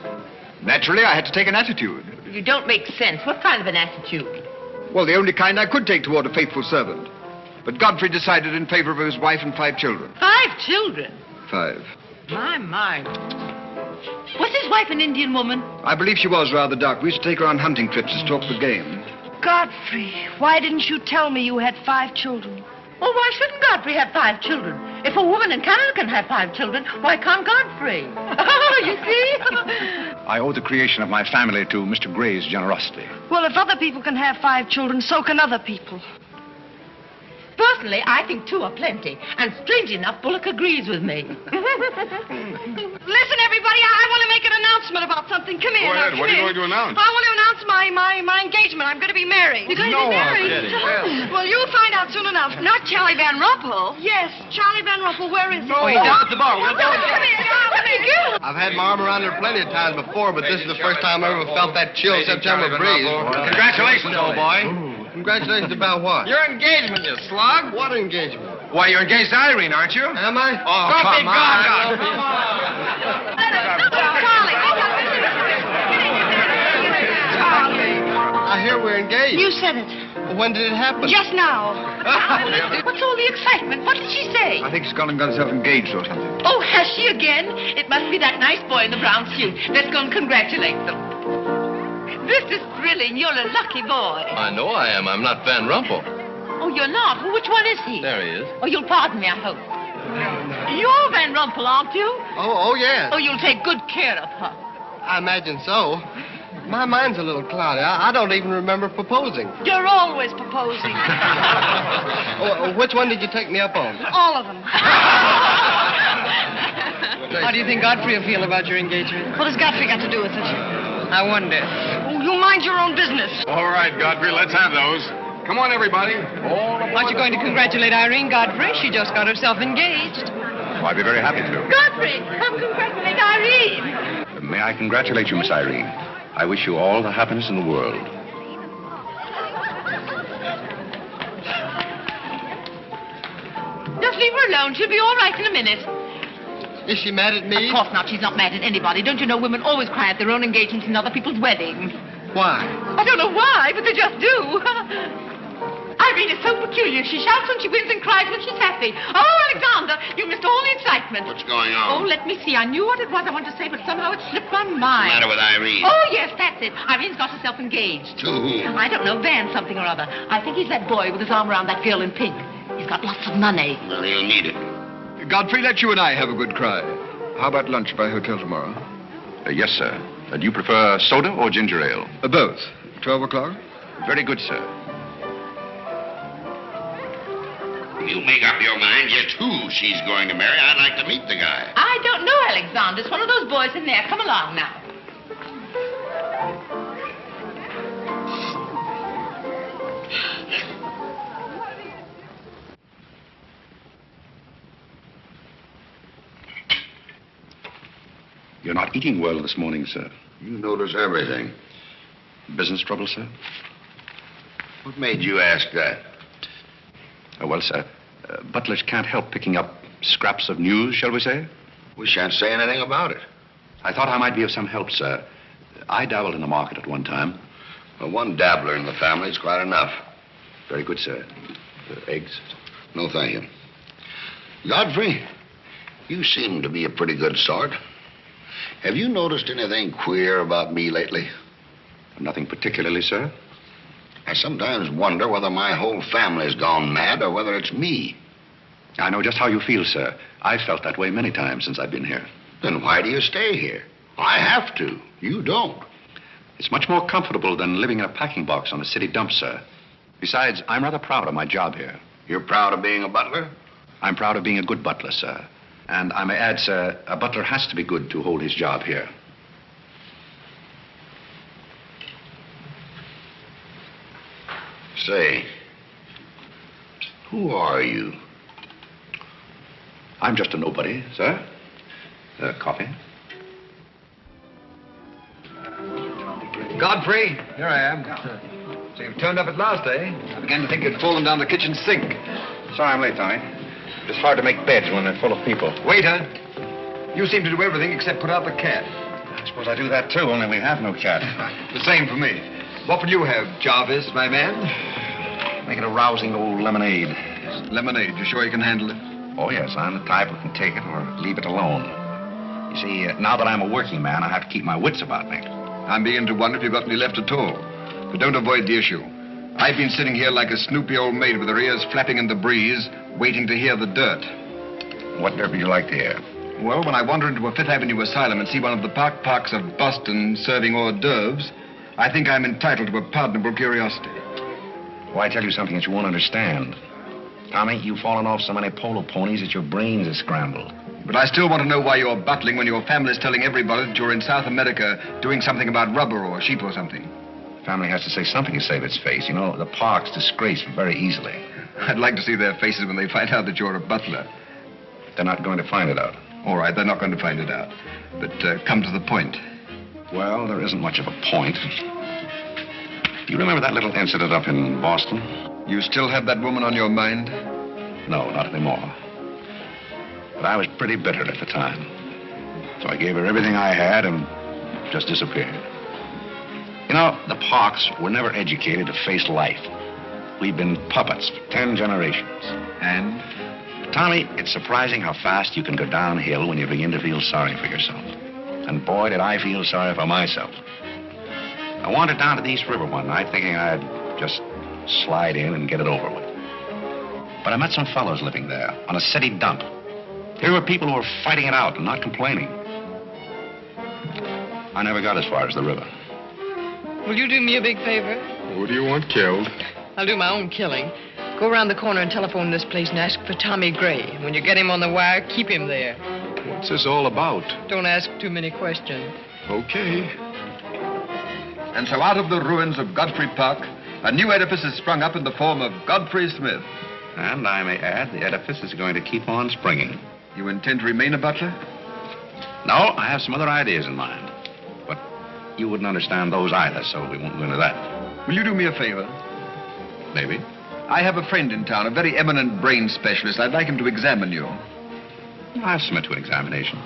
Naturally, I had to take an attitude. You don't make sense. What kind of an attitude? Well, the only kind I could take toward a faithful servant. But Godfrey decided in favor of his wife and 5 children. 5 children? 5. My. Was his wife an Indian woman? I believe she was rather dark. We used to take her on hunting trips to stalk the game. Godfrey, why didn't you tell me you had 5 children? Well, why shouldn't Godfrey have 5 children? If a woman in Canada can have 5 children, why can't Godfrey? You see? I owe the creation of my family to Mr. Gray's generosity. Well, if other people can have 5 children, so can other people. Personally, I think 2 are plenty. And strange enough, Bullock agrees with me. Listen, everybody, I want to make an announcement about something. Come here. Go ahead. Now, What are you going to announce? I want to announce my engagement. I'm going to be married. You're going to be married? Well, you'll find out soon enough. Not Charlie Van Rumpel. Yes, Charlie Van Rumpel. Where is he? No. He's down at the bar. Come here. I've had my arm around her plenty of times before, but this is the first time I ever felt that chill September breeze. Congratulations, old boy. Congratulations about what? Your engagement, you slug. What engagement? Why, you're engaged to Irene, aren't you? Am I? Oh, come on. Charlie. I hear we're engaged. You said it. Well, when did it happen? Just now. What's all the excitement? What did she say? I think she's gone and got herself engaged or something. Oh, has she again? It must be that nice boy in the brown suit. Let's go and congratulate them. This is thrilling. You're a lucky boy. I know I am. I'm not Van Rumpel. Oh, you're not? Well, which one is he? There he is. Oh, you'll pardon me, I hope. You're Van Rumpel, aren't you? Oh, yes. Oh, you'll take good care of her. I imagine so. My mind's a little cloudy. I don't even remember proposing. You're always proposing. Which one did you take me up on? All of them. How do you think Godfrey will feel about your engagement? What has Godfrey got to do with it? I wonder. Oh, you mind your own business. All right, Godfrey, let's have those. Come on, everybody. Aren't you going to congratulate Irene, Godfrey? She just got herself engaged. Oh, I'd be very happy to. Godfrey, come congratulate Irene. May I congratulate you, Miss Irene? I wish you all the happiness in the world. Just leave her alone. She'll be all right in a minute. Is she mad at me? Of course not. She's not mad at anybody. Don't you know women always cry at their own engagements and other people's weddings? Why? I don't know why, but they just do. Irene is so peculiar. She shouts when she wins and cries when she's happy. Oh, Alexander, you missed all the excitement. What's going Oh, on? let me see. I knew what it was I wanted to say, but somehow it slipped my What's mind. the matter with Irene? Oh, yes, that's it. Irene's got herself engaged. To whom? I don't know, Van something or other. I think he's that boy with his arm around that girl in pink. He's got lots of money. Well, he'll need it. Godfrey, let you and I have a good cry. How about lunch by hotel tomorrow? Yes, sir. Do you prefer soda or ginger ale? Both. 12 o'clock? Very good, sir. You make up your mind just who she's going to marry. I'd like to meet the guy. I don't know, Alexander. It's one of those boys in there. Come along now. You're not eating well this morning, sir. You notice everything. Business trouble, sir? What made you ask that? Well, sir, butlers can't help picking up scraps of news, shall we say? We shan't say anything about it. I thought I might be of some help, sir. I dabbled in the market at one time. Well, one dabbler in the family is quite enough. Very good, sir. Eggs? No, thank you. Godfrey, you seem to be a pretty good sort. Have you noticed anything queer about me lately? Nothing particularly, sir. I sometimes wonder whether my whole family's gone mad or whether it's me. I know just how you feel, sir. I've felt that way many times since I've been here. Then why do you stay here? I have to. You don't. It's much more comfortable than living in a packing box on a city dump, sir. Besides, I'm rather proud of my job here. You're proud of being a butler? I'm proud of being a good butler, sir. And I may add, sir, a butler has to be good to hold his job here. Say, who are you? I'm just a nobody, sir. Coffee? Godfrey, here I am. So you've turned up at last, eh? I began to think you'd fallen down the kitchen sink. Sorry I'm late, Tommy. It's hard to make beds when they're full of people. Waiter, you seem to do everything except put out the cat. I suppose I do that, too, only we have no cat. The same for me. What will you have, Jarvis, my man? Make it a rousing old lemonade. Lemonade. You sure you can handle it? Oh, yes. I'm the type who can take it or leave it alone. You see, now that I'm a working man, I have to keep my wits about me. I'm beginning to wonder if you've got any left at all. But don't avoid the issue. I've been sitting here like a snoopy old maid with her ears flapping in the breeze, waiting to hear the dirt. What dirt would you like to hear? Well, when I wander into a Fifth Avenue asylum and see one of the parks of Boston serving hors d'oeuvres, I think I'm entitled to a pardonable curiosity. Well, I tell you something that you won't understand. Tommy, you've fallen off so many polo ponies that your brains are scrambled. But I still want to know why you're buttling when your family's telling everybody that you're in South America doing something about rubber or sheep or something. Family has to say something to save its face. You know, the park's disgraced very easily. I'd like to see their faces when they find out that you're a butler. They're not going to find it out. All right, they're not going to find it out. But come to the point. Well, there isn't much of a point. You remember that little incident up in Boston? You still have that woman on your mind? No, not anymore. But I was pretty bitter at the time. So I gave her everything I had and just disappeared. You know, the Parks were never educated to face life. We've been puppets for 10 generations. And? Tommy, it's surprising how fast you can go downhill when you begin to feel sorry for yourself. And boy, did I feel sorry for myself. I wandered down to the East River one night thinking I'd just slide in and get it over with. But I met some fellows living there on a city dump. Here were people who were fighting it out and not complaining. I never got as far as the river. Will you do me a big favor? Who do you want killed? I'll do my own killing. Go around the corner and telephone this place and ask for Tommy Gray. When you get him on the wire, keep him there. What's this all about? Don't ask too many questions. Okay. And so out of the ruins of Godfrey Park, a new edifice has sprung up in the form of Godfrey Smith. And I may add, the edifice is going to keep on springing. You intend to remain a butler? No, I have some other ideas in mind. But you wouldn't understand those either, so we won't go into that. Will you do me a favor? Maybe. I have a friend in town, a very eminent brain specialist. I'd like him to examine you. I'll submit to an examination.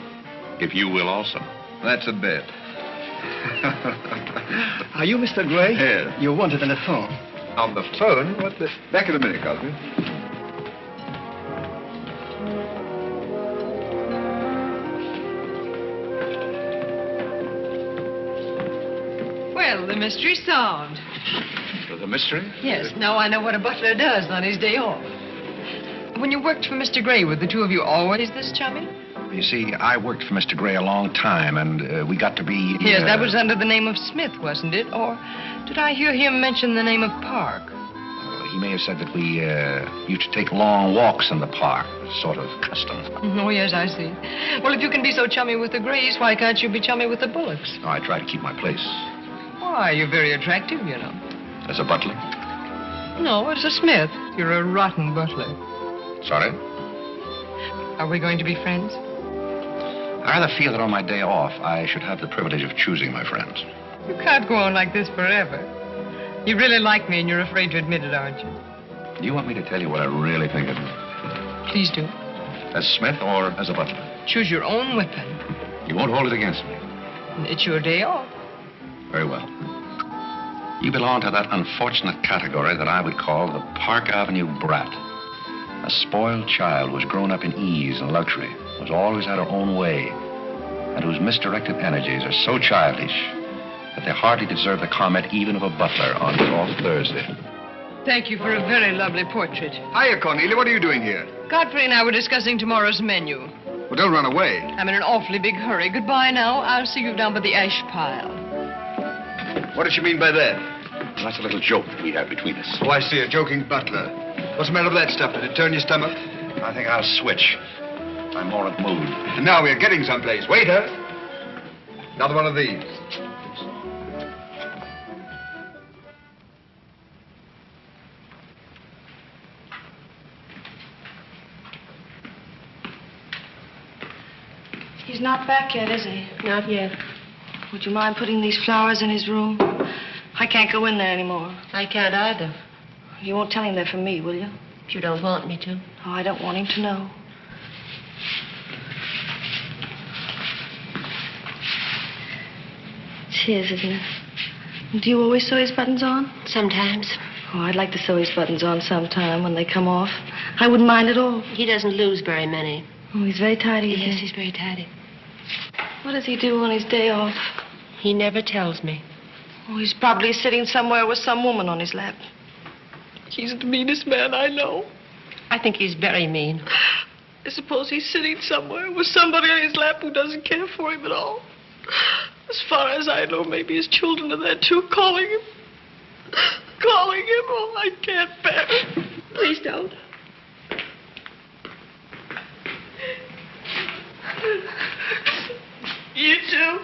If you will also. That's a bet. Are you Mr. Gray? Yes. You wanted on the phone. On the phone? What the... Back in a minute, Godfrey. Well, the mystery's solved. The mystery? Yes, now I know what a butler does on his day off. When you worked for Mr. Gray, were the two of you always this chummy? You see, I worked for Mr. Gray a long time, and we got to be... Yes, that was under the name of Smith, wasn't it? Or did I hear him mention the name of Park? He may have said that we used to take long walks in the park, sort of custom. Oh, yes, I see. Well, if you can be so chummy with the Grays, why can't you be chummy with the Bullocks? Oh, I try to keep my place. Why, you're very attractive, you know. As a butler? No, as a Smith. You're a rotten butler. Sorry? Are we going to be friends? I rather feel that on my day off, I should have the privilege of choosing my friends. You can't go on like this forever. You really like me and you're afraid to admit it, aren't you? Do you want me to tell you what I really think of you? Please do. As Smith or as a butler? Choose your own weapon. You won't hold it against me. It's your day off. Very well. You belong to that unfortunate category that I would call the Park Avenue brat. A spoiled child was grown up in ease and luxury, was always had her own way, and whose misdirected energies are so childish that they hardly deserve the comment even of a butler on his off Thursday. Thank you for a very lovely portrait. Hiya, Cornelia. What are you doing here? Godfrey and I were discussing tomorrow's menu. Well, don't run away. I'm in an awfully big hurry. Goodbye now. I'll see you down by the ash pile. What does she mean by that? Well, that's a little joke we have between us. Oh, I see. A joking butler. What's the matter with that stuff? Did it turn your stomach? I think I'll switch. I'm more at the mood. And now we're getting someplace. Waiter. Another one of these. He's not back yet, is he? Not yet. Would you mind putting these flowers in his room? I can't go in there anymore. I can't either. You won't tell him they're from me, will you? If you don't want me to. Oh, I don't want him to know. It's his, isn't it? Do you always sew his buttons on? Sometimes. Oh, I'd like to sew his buttons on sometime when they come off. I wouldn't mind at all. He doesn't lose very many. Oh, he's very tidy. Yes, he's very tidy. What does he do on his day off? He never tells me. Oh, he's probably sitting somewhere with some woman on his lap. He's the meanest man I know. I think he's very mean. I suppose he's sitting somewhere with somebody on his lap who doesn't care for him at all. As far as I know, maybe his children are there too, calling him. Calling him. Oh, I can't bear it. Please don't. You too?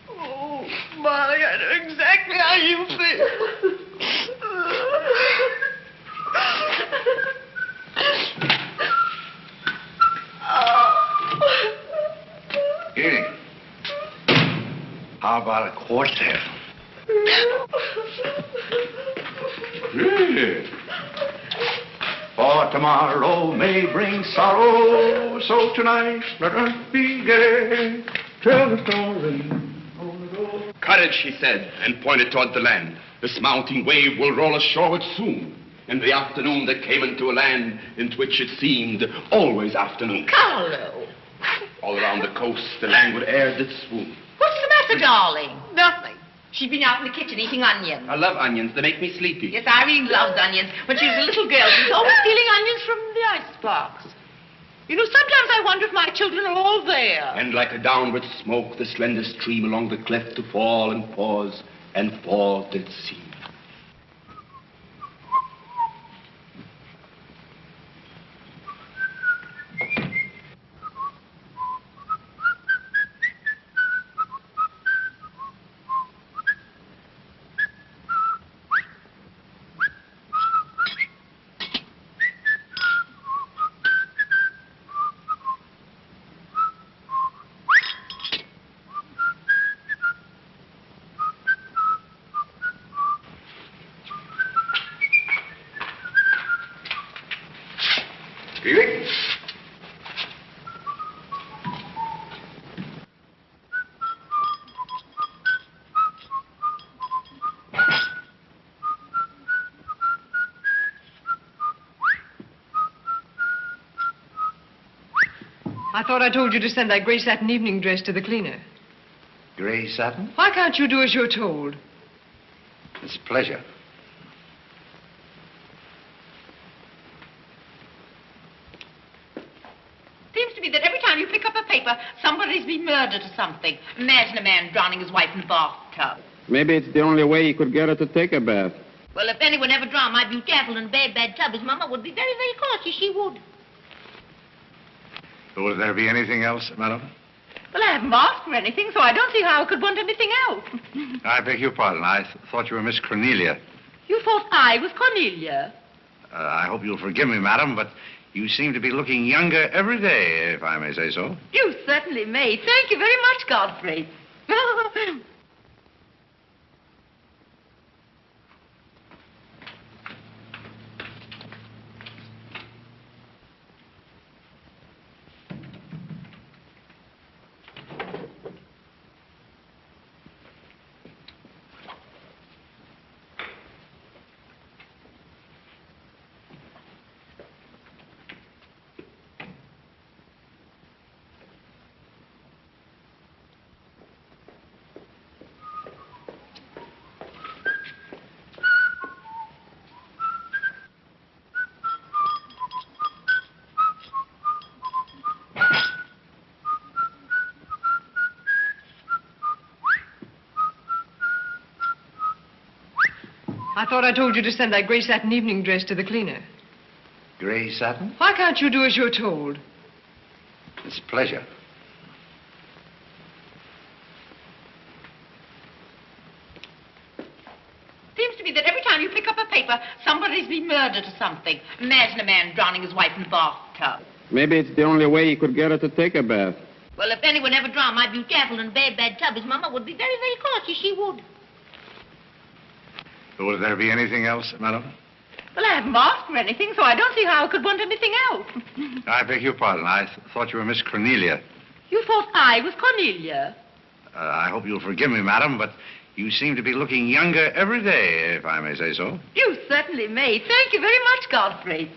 Oh, Molly, I know exactly how you feel. Here. How about a quartet? Yeah. For tomorrow may bring sorrow, so tonight let us be gay. Tell the story. Courage, he said, and pointed toward the land. This mounting wave will roll us shoreward soon. In the afternoon they came into a land into which it seemed always afternoon. Carlo. All around the coast, the languid air did swoon. What's the matter, darling? Nothing. She's been out in the kitchen eating onions. I love onions. They make me sleepy. Yes, Irene loved onions. When she was a little girl, she was always stealing onions from the icebox. You know, sometimes I wonder if my children are all there. And like a downward smoke, the slender stream along the cleft to fall and pause, and fall did seem. I thought I told you to send that gray satin evening dress to the cleaner. Gray satin? Why can't you do as you're told? It's a pleasure. Seems to me that every time you pick up a paper, somebody's been murdered or something. Imagine a man drowning his wife in a bathtub. Maybe it's the only way he could get her to take a bath. Well, if anyone ever drowned my beautiful in a bad, bad tub, his mama would be very, very cautious. She would. Will there be anything else, madam? Well, I haven't asked for anything, so I don't see how I could want anything else. I beg your pardon. I thought you were Miss Cornelia. You thought I was Cornelia? I hope you'll forgive me, madam, but you seem to be looking younger every day, if I may say so. You certainly may. Thank you very much, Godfrey. I thought I told you to send that gray satin evening dress to the cleaner. Gray satin? Why can't you do as you're told? It's a pleasure. Seems to me that every time you pick up a paper, somebody's been murdered or something. Imagine a man drowning his wife in a bathtub. Maybe it's the only way he could get her to take a bath. Well, if anyone ever drowned my beautiful in a bad, bad tub, his mama would be very, very cautious. She would. Will there be anything else, madam? Well, I haven't asked for anything, so I don't see how I could want anything else. I beg your pardon. I thought you were Miss Cornelia. You thought I was Cornelia? I hope you'll forgive me, madam, but you seem to be looking younger every day, if I may say so. You certainly may. Thank you very much, Godfrey.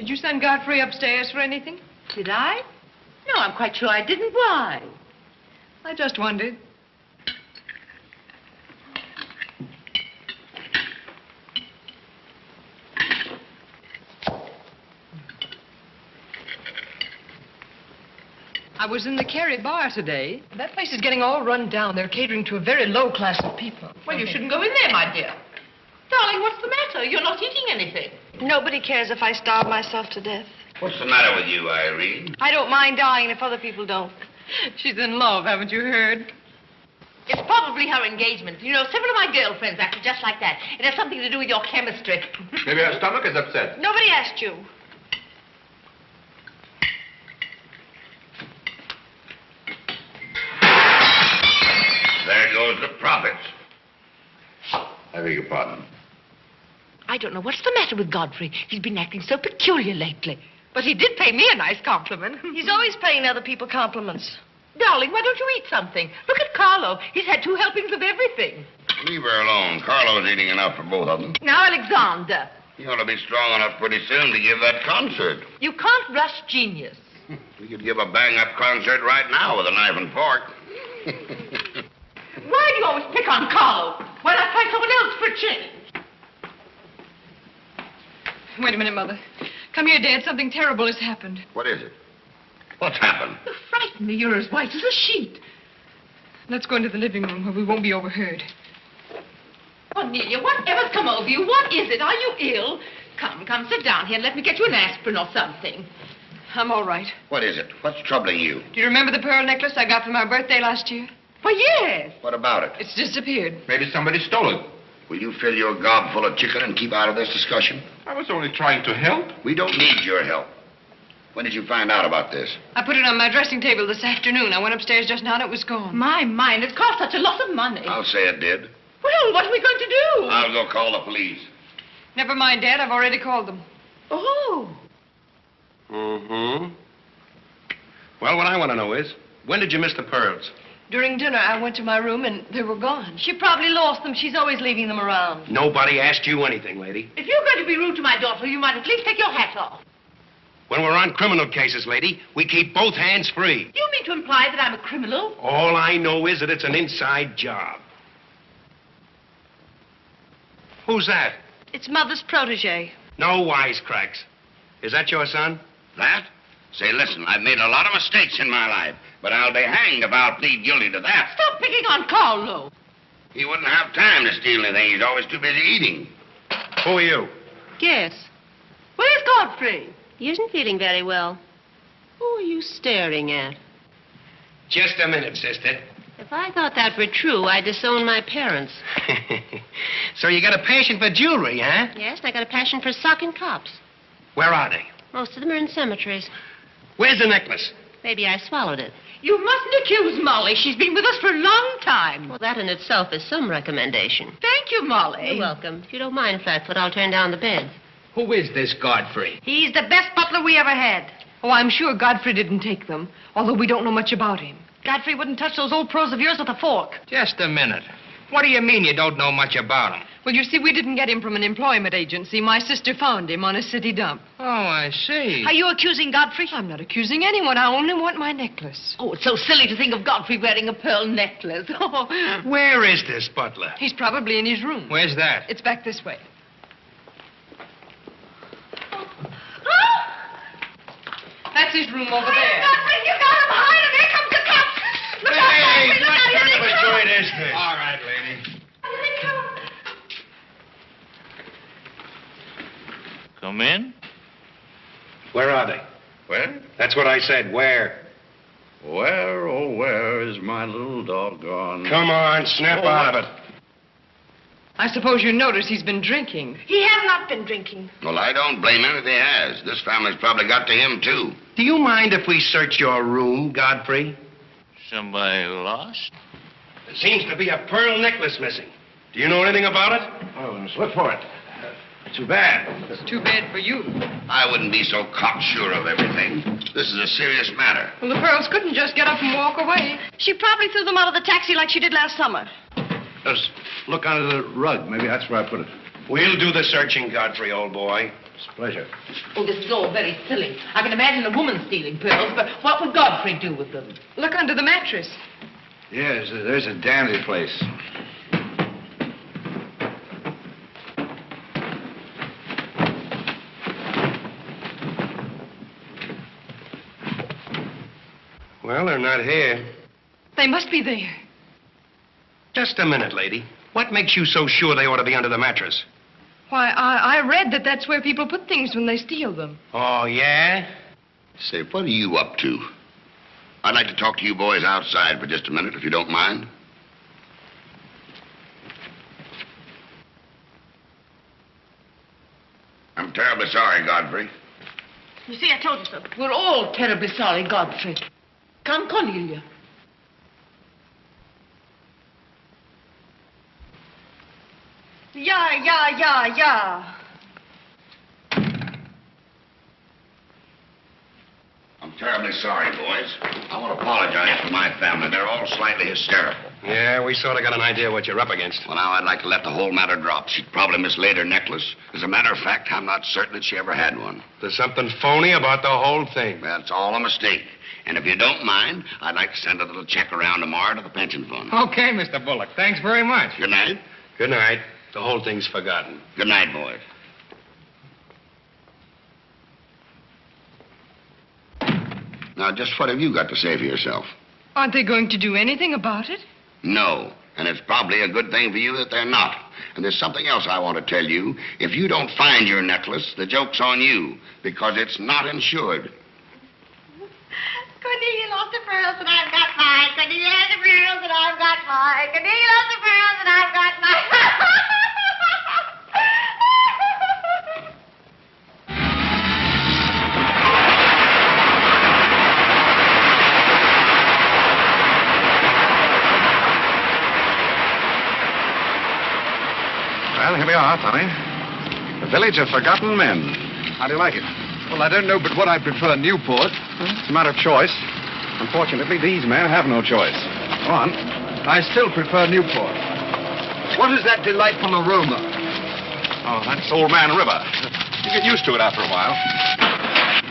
Did you send Godfrey upstairs for anything? Did I? No, I'm quite sure I didn't. Why? I just wondered. I was in the Cary bar today. That place is getting all run down. They're catering to a very low class of people. Well, you shouldn't go in there, my dear. Darling, what's the matter? You're not eating anything. Nobody cares if I starve myself to death. What's the matter with you, Irene? I don't mind dying if other people don't. She's in love, haven't you heard? It's probably her engagement. You know, several of my girlfriends acted just like that. It has something to do with your chemistry. Maybe her stomach is upset. Nobody asked you. There goes the profits. I beg your pardon. I don't know what's the matter with Godfrey. He's been acting so peculiar lately. But he did pay me a nice compliment. He's always paying other people compliments. Darling, why don't you eat something? Look at Carlo. He's had 2 helpings of everything. Leave her alone. Carlo's eating enough for both of them. Now, Alexander. You ought to be strong enough pretty soon to give that concert. You can't rush genius. We could give a bang-up concert right now with a knife and fork. Why do you always pick on Carlo? Why not try someone else for a change? Wait a minute, Mother. Come here, Dad. Something terrible has happened. What is it? What's happened? You frighten me. You're as white as a sheet. Let's go into the living room where we won't be overheard. Cornelia, whatever's come over you? What is it? Are you ill? Come, sit down here and let me get you an aspirin or something. I'm all right. What is it? What's troubling you? Do you remember the pearl necklace I got for my birthday last year? Why, yes. What about it? It's disappeared. Maybe somebody stole it. Will you fill your gob full of chicken and keep out of this discussion? I was only trying to help. We don't need your help. When did you find out about this? I put it on my dressing table this afternoon. I went upstairs just now and it was gone. My mind, it's cost such a lot of money. I'll say it did. Well, what are we going to do? I'll go call the police. Never mind, Dad. I've already called them. Oh. Mm-hmm. Well, what I want to know is, when did you miss the pearls? During dinner, I went to my room and they were gone. She probably lost them. She's always leaving them around. Nobody asked you anything, lady. If you're going to be rude to my daughter, you might at least take your hat off. When we're on criminal cases, lady, we keep both hands free. You mean to imply that I'm a criminal? All I know is that it's an inside job. Who's that? It's Mother's protege. No wisecracks. Is that your son? That? Say, listen, I've made a lot of mistakes in my life, but I'll be hanged if I'll plead guilty to that. Stop picking on Carlo. He wouldn't have time to steal anything. He's always too busy eating. Who are you? Yes. Where's Godfrey? He isn't feeling very well. Who are you staring at? Just a minute, sister. If I thought that were true, I'd disown my parents. So you got a passion for jewelry, huh? Yes, and I got a passion for socking cops. Where are they? Most of them are in cemeteries. Where's the necklace? Maybe I swallowed it. You mustn't accuse Molly. She's been with us for a long time. Well, that in itself is some recommendation. Thank you, Molly. You're welcome. If you don't mind, Flatfoot, I'll turn down the bed. Who is this Godfrey? He's the best butler we ever had. Oh, I'm sure Godfrey didn't take them, although we don't know much about him. Godfrey wouldn't touch those old pearls of yours with a fork. Just a minute. What do you mean you don't know much about him? Well, you see, we didn't get him from an employment agency. My sister found him on a city dump. Oh, I see. Are you accusing Godfrey? I'm not accusing anyone. I only want my necklace. Oh, it's so silly to think of Godfrey wearing a pearl necklace. Oh. Where is this butler? He's probably in his room. Where's that? It's back this way. That's his room over there. Godfrey, you got him behind him. Here comes the cops. Look out, Godfrey. Look out. Here they come. joint is this? All right, lady. Here they come. Come in. Where are they? Where? That's what I said. Where? Where, oh, where is my little doggone... Come on, snap out of it. I suppose you notice he's been drinking. He has not been drinking. Well, I don't blame him if he has. This family's probably got to him, too. Do you mind if we search your room, Godfrey? Somebody lost? There seems to be a pearl necklace missing. Do you know anything about it? Oh, let's look for it. Too bad. It's too bad for you. I wouldn't be so cocksure of everything. This is a serious matter. Well, the pearls couldn't just get up and walk away. She probably threw them out of the taxi like she did last summer. Just look under the rug. Maybe that's where I put it. We'll do the searching, Godfrey, old boy. It's a pleasure. Oh, this is all very silly. I can imagine a woman stealing pearls, but what would Godfrey do with them? Look under the mattress. Yes, there's a dandy place. Well, they're not here. They must be there. Just a minute, lady. What makes you so sure they ought to be under the mattress? Why, I read that that's where people put things when they steal them. Oh, yeah? Say, what are you up to? I'd like to talk to you boys outside for just a minute, if you don't mind. I'm terribly sorry, Godfrey. You see, I told you so. We're all terribly sorry, Godfrey. Come, Cornelia. Yeah. I'm terribly sorry, boys. I want to apologize for my family. They're all slightly hysterical. Yeah, we sort of got an idea what you're up against. Well, now, I'd like to let the whole matter drop. She'd probably mislaid her necklace. As a matter of fact, I'm not certain that she ever had one. There's something phony about the whole thing. That's all a mistake. And if you don't mind, I'd like to send a little check around tomorrow to the pension fund. Okay, Mr. Bullock. Thanks very much. Good night. Good night. The whole thing's forgotten. Good night, boys. Now, just what have you got to say for yourself? Aren't they going to do anything about it? No. And it's probably a good thing for you that they're not. And there's something else I want to tell you. If you don't find your necklace, the joke's on you, because it's not insured. Cornelia lost her pearls and I've got mine. Cornelia has the pearls and I've got mine. Cornelia lost the pearls and I've got mine. Well, here we are, Tommy. The Village of Forgotten Men. How do you like it? Well, I don't know but what I prefer Newport. It's a matter of choice. Unfortunately, these men have no choice. Go on. I still prefer Newport. What is that delightful aroma? Oh, that's Old Man River. You get used to it after a while.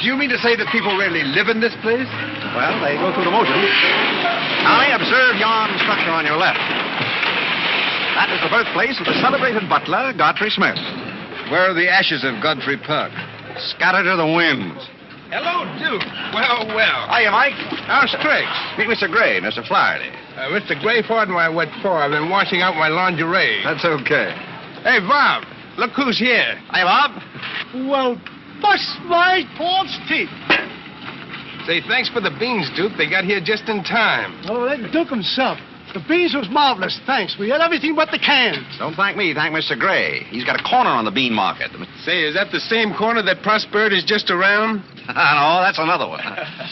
Do you mean to say that people really live in this place? Well, they go through the motions. Tommy, observe yon structure on your left. That is the birthplace of the celebrated butler, Godfrey Smith. Where are the ashes of Godfrey Park? Scattered to the winds. Hello, Duke. Well. Hiya, Mike. How's tricks? Meet Mr. Gray, Mr. Flaherty. Mr. Gray, pardon my what for. I've been washing out my lingerie. That's okay. Hey, Bob, look who's here. Hiya, Bob. Well, bust my false teeth. Say, thanks for the beans, Duke. They got here just in time. Oh, that Duke himself. The beans was marvelous, thanks. We had everything but the cans. Don't thank me. Thank Mr. Gray. He's got a corner on the bean market. Say, is that the same corner that Prosperity is just around? No, that's another one.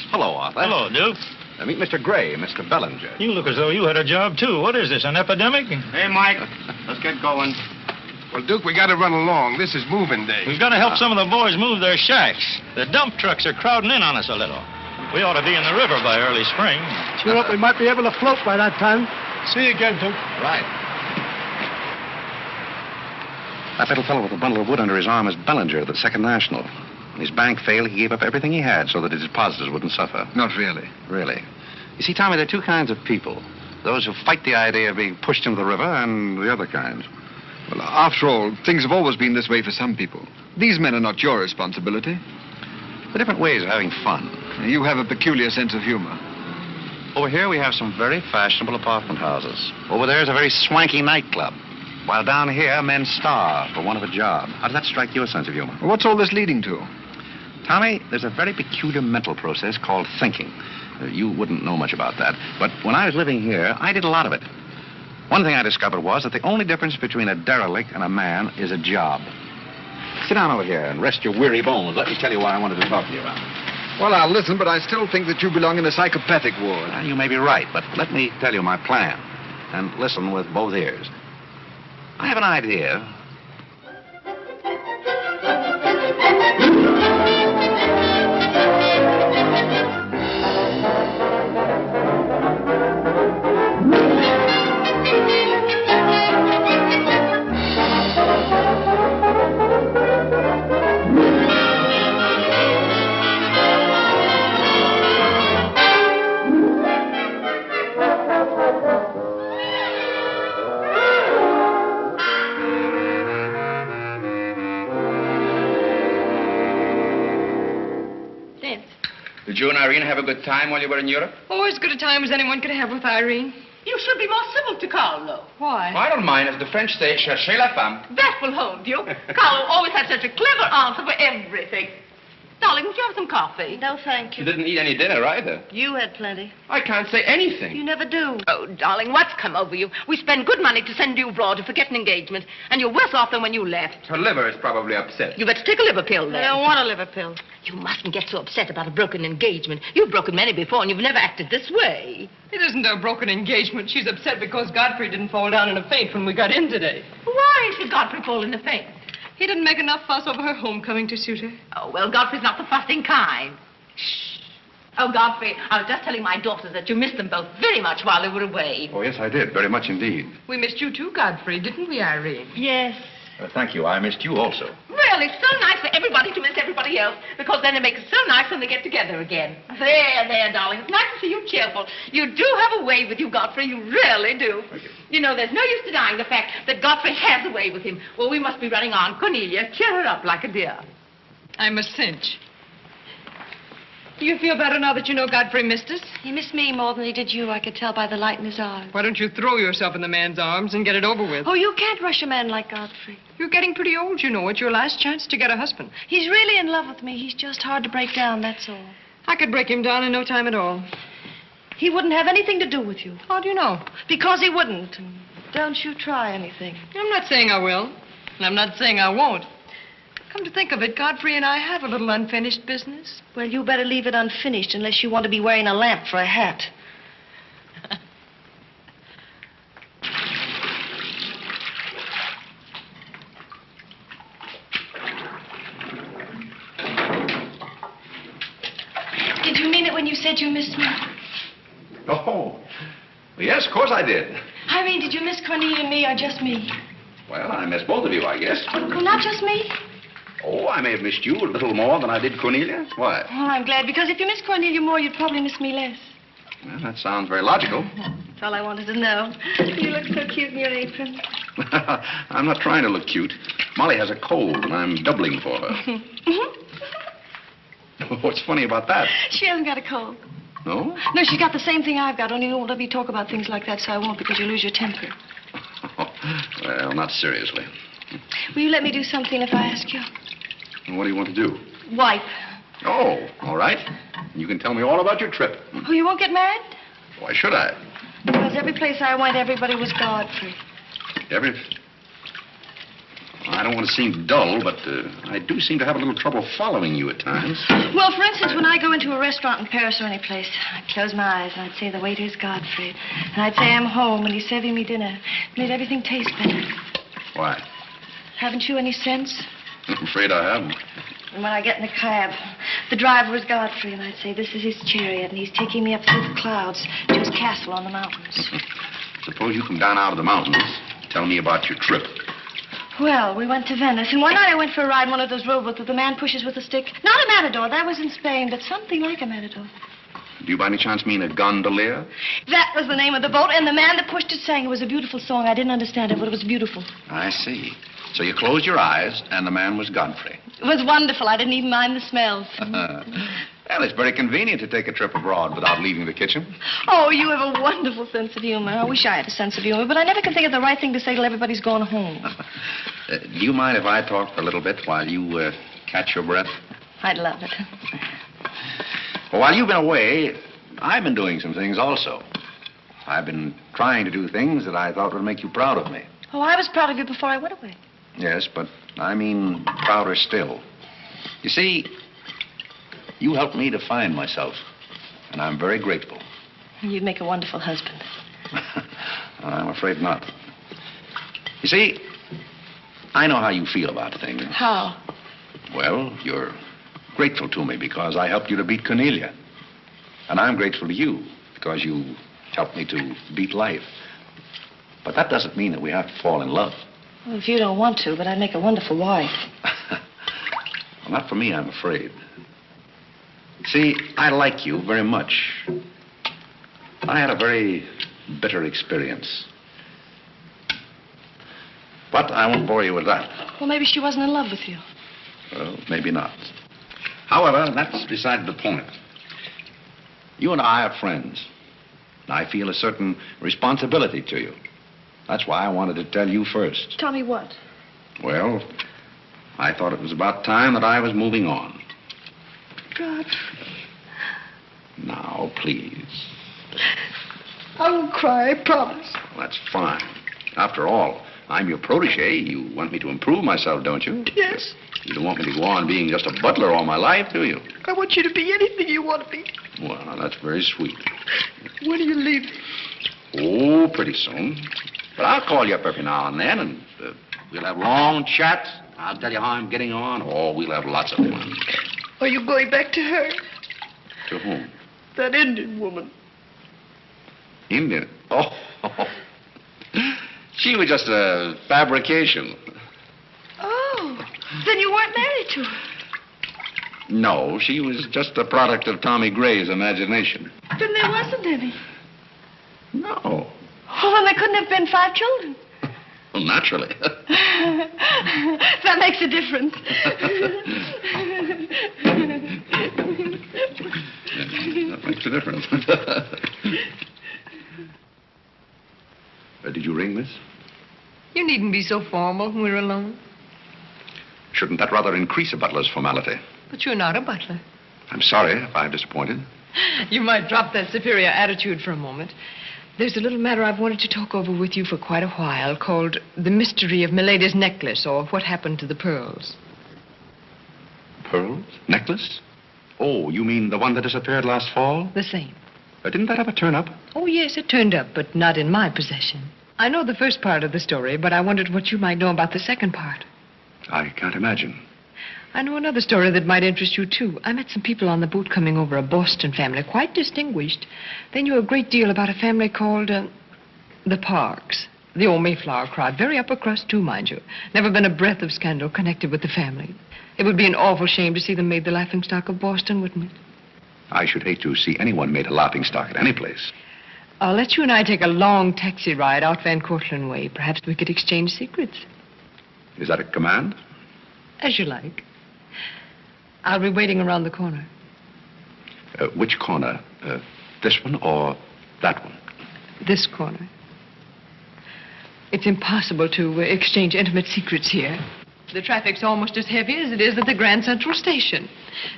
Hello, Arthur. Hello, Duke. Meet Mr. Gray, Mr. Bellinger. You look as though you had a job, too. What is this, an epidemic? Hey, Mike, let's get going. Well, Duke, we got to run along. This is moving day. We've got to help some of the boys move their shacks. The dump trucks are crowding in on us a little. We ought to be in the river by early spring. Cheer up, we might be able to float by that time. See you again, Duke. Right. That little fellow with a bundle of wood under his arm is Bellinger, the Second National. When his bank failed, he gave up everything he had so that his depositors wouldn't suffer. Not really. Really. You see, Tommy, there are two kinds of people. Those who fight the idea of being pushed into the river and the other kind. Well, after all, things have always been this way for some people. These men are not your responsibility. They're different ways of having fun. You have a peculiar sense of humor. Over here, we have some very fashionable apartment houses. Over there is a very swanky nightclub. While down here, men starve for want of a job. How does that strike your sense of humor? Well, what's all this leading to? Tommy, there's a very peculiar mental process called thinking. You wouldn't know much about that. But when I was living here, I did a lot of it. One thing I discovered was that the only difference between a derelict and a man is a job. Sit down over here and rest your weary bones. Let me tell you what I wanted to talk to you about. Well, I'll listen, but I still think that you belong in the psychopathic ward. Well, you may be right, but let me tell you my plan. And listen with both ears. I have an idea. Irene have a good time while you were in Europe? Oh, as good a time as anyone could have with Irene. You should be more civil to Carlo. Why? I don't mind. As the French say, cherchez la femme. That will hold you. Carlo always had such a clever answer for everything. Darling, would you have some coffee? No, thank You you. didn't eat any dinner either. You had plenty. I can't say anything. You never do. Oh, darling, what's come over you? We spend good money to send you abroad to forget an engagement, and you're worse off than when you left. Her liver is probably upset. You better take a liver pill, then. I don't want a liver pill. You mustn't get so upset about a broken engagement. You've broken many before, and you've never acted this way. It isn't a broken engagement. She's upset because Godfrey didn't fall down in a faint when we got in today. Why should Godfrey fall in a faint? He didn't make enough fuss over her homecoming to suit her. Oh, well, Godfrey's not the fussing kind. Shh. Oh, Godfrey, I was just telling my daughters that you missed them both very much while they were away. Oh, yes, I did. Very much indeed. We missed you too, Godfrey, didn't we, Irene? Yes. Thank you. I missed you also. Well, it's so nice for everybody to miss everybody else, because then it makes it so nice when they get together again. There, darling. It's nice to see you cheerful. You do have a way with you, Godfrey. You really do. You know, there's no use denying the fact that Godfrey has a way with him. Well, we must be running on. Cornelia, cheer her up like a dear. I'm a cinch. Do you feel better now that you know Godfrey missed us? He missed me more than he did you. I could tell by the light in his eyes. Why don't you throw yourself in the man's arms and get it over with? Oh, you can't rush a man like Godfrey. You're getting pretty old, you know. It's your last chance to get a husband. He's really in love with me. He's just hard to break down, that's all. I could break him down in no time at all. He wouldn't have anything to do with you. How do you know? Because he wouldn't. Don't you try anything. I'm not saying I will, and I'm not saying I won't. Come to think of it, Godfrey and I have a little unfinished business. Well, you better leave it unfinished unless you want to be wearing a lamp for a hat. Did you mean it when you said you missed me? Oh, yes, of course I did. Irene, did you miss Cornelia and me or just me? Well, I missed both of you, I guess. Oh, not just me? Oh, I may have missed you a little more than I did Cornelia. Why? Oh, I'm glad, because if you miss Cornelia more, you'd probably miss me less. Well, that sounds very logical. That's all I wanted to know. You look so cute in your apron. I'm not trying to look cute. Molly has a cold, and I'm doubling for her. What's funny about that? She hasn't got a cold. No? No, she's got the same thing I've got, only you won't let me talk about things like that, so I won't, because you lose your temper. Well, not seriously. Will you let me do something if I ask you? What do you want to do? Wipe. Oh, all right. You can tell me all about your trip. Oh, you won't get married? Why should I? Because every place I went, everybody was Godfrey. I don't want to seem dull, but I do seem to have a little trouble following you at times. Well, for instance, when I go into a restaurant in Paris or any place, I'd close my eyes and I'd say, the waiter's Godfrey. And I'd say, I'm home, and he's serving me dinner. It made everything taste better. Why? Haven't you any sense? I'm afraid I haven't. And when I get in the cab, the driver was Godfrey, and I'd say, this is his chariot, and he's taking me up through the clouds to his castle on the mountains. Suppose you come down out of the mountains. Tell me about your trip. Well, we went to Venice, and one night I went for a ride in one of those rowboats that the man pushes with a stick. Not a matador, that was in Spain, but something like a matador. Do you by any chance mean a gondolier? That was the name of the boat, and the man that pushed it sang. It was a beautiful song. I didn't understand it, but it was beautiful. I see. So you closed your eyes, and the man was Godfrey. It was wonderful. I didn't even mind the smells. Well, it's very convenient to take a trip abroad without leaving the kitchen. Oh, you have a wonderful sense of humor. I wish I had a sense of humor, but I never can think of the right thing to say till everybody's gone home. Do you mind if I talk for a little bit while you catch your breath? I'd love it. Well, while you've been away, I've been doing some things also. I've been trying to do things that I thought would make you proud of me. Oh, I was proud of you before I went away. Yes, but I mean prouder still. You see, you helped me to find myself, and I'm very grateful. You'd make a wonderful husband. I'm afraid not. You see, I know how you feel about things. How? Well, you're grateful to me because I helped you to beat Cornelia. And I'm grateful to you because you helped me to beat life. But that doesn't mean that we have to fall in love. Well, if you don't want to, but I'd make a wonderful wife. Well, not for me, I'm afraid. See, I like you very much. I had a very bitter experience. But I won't bore you with that. Well, maybe she wasn't in love with you. Well, maybe not. However, that's beside the point. You and I are friends. And I feel a certain responsibility to you. That's why I wanted to tell you first. Tell me what? Well, I thought it was about time that I was moving on. Godfrey. Now, please. I won't cry, I promise. Well, that's fine. After all, I'm your protege. You want me to improve myself, don't you? Yes. You don't want me to go on being just a butler all my life, do you? I want you to be anything you want to be. Well, that's very sweet. When are you leaving? Oh, pretty soon. But I'll call you up every now and then, and we'll have long chats. I'll tell you how I'm getting on. Oh, we'll have lots of fun. Are you going back to her? To whom? That Indian woman. Indian? Oh. She was just a fabrication. Oh, then you weren't married to her. No, she was just a product of Tommy Gray's imagination. Then there wasn't any. No. Oh, then there couldn't have been 5 children. Well, naturally. That makes a difference. That makes a difference. Did you ring, miss? You needn't be so formal when we're alone. Shouldn't that rather increase a butler's formality? But you're not a butler. I'm sorry if I've disappointed. You might drop that superior attitude for a moment. There's a little matter I've wanted to talk over with you for quite a while called The Mystery of Milady's Necklace, or What Happened to the Pearls. Pearls? Necklace? Oh, you mean the one that disappeared last fall? The same. Didn't that ever turn up? Oh, yes, it turned up, but not in my possession. I know the first part of the story, but I wondered what you might know about the second part. I can't imagine. I know another story that might interest you, too. I met some people on the boat coming over, a Boston family, quite distinguished. They knew a great deal about a family called the Parks. The old Mayflower crowd, very upper crust, too, mind you. Never been a breath of scandal connected with the family. It would be an awful shame to see them made the laughingstock of Boston, wouldn't it? I should hate to see anyone made a laughingstock at any place. I'll let you and I take a long taxi ride out Van Cortlandt way. Perhaps we could exchange secrets. Is that a command? As you like. I'll be waiting around the corner. Which corner? This one or that one? This corner. It's impossible to exchange intimate secrets here. The traffic's almost as heavy as it is at the Grand Central Station.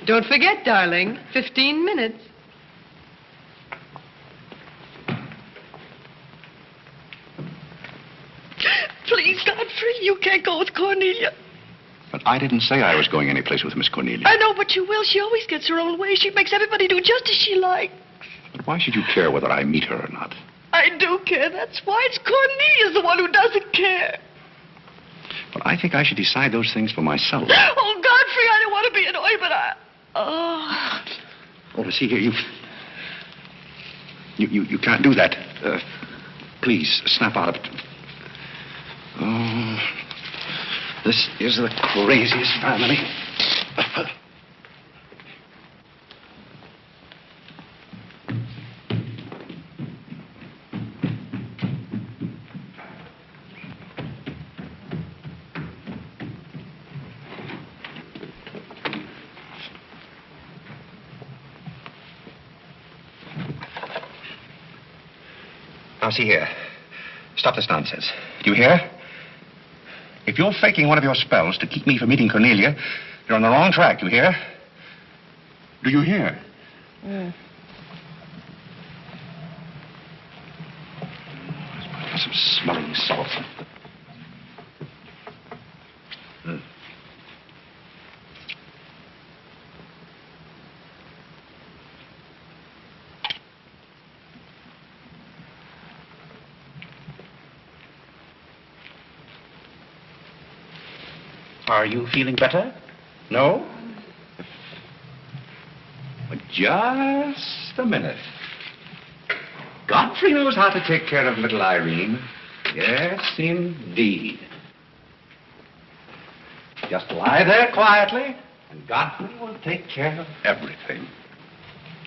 Don't forget, darling, 15 minutes. Please, Godfrey, you can't go with Cornelia. But I didn't say I was going anyplace with Miss Cornelia. I know, but you will. She always gets her own way. She makes everybody do just as she likes. But why should you care whether I meet her or not? I do care. That's why it's Cornelia's the one who doesn't care. But I think I should decide those things for myself. Oh, Godfrey, I don't want to be annoyed, but I... Oh, see here, you can't do that. Please, snap out of it. Oh, this is the craziest family. Now, see here. Stop this nonsense. Do you hear? If you're faking one of your spells to keep me from meeting Cornelia, you're on the wrong track, you hear? Do you hear? Some smelling salt. Are you feeling better? No? But just a minute. Godfrey knows how to take care of little Irene. Yes, indeed. Just lie there quietly, and Godfrey will take care of everything.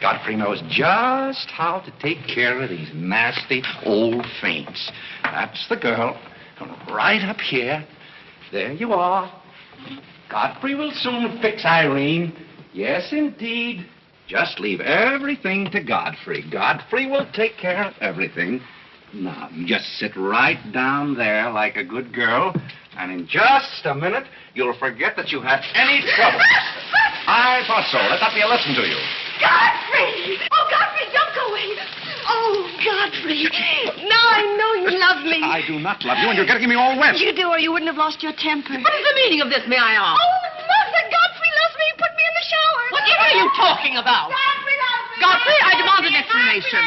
Godfrey knows just how to take care of these nasty old faints. That's the girl. Right up here. There you are. Godfrey will soon fix Irene. Yes, indeed. Just leave everything to Godfrey. Godfrey will take care of everything. Now, you just sit right down there like a good girl, and in just a minute, you'll forget that you had any trouble. I thought so. Let that be a lesson to you. Godfrey! Oh, Godfrey, don't go away. Oh, Godfrey. Now I know you love me. I do not love you, and you're getting me all wet. You do, or you wouldn't have lost your temper. What is the meaning of this, may I ask? Oh, Mother, Godfrey loves me. He put me in the shower. Whatever are you talking about? Godfrey loves me. Godfrey, I demand an explanation.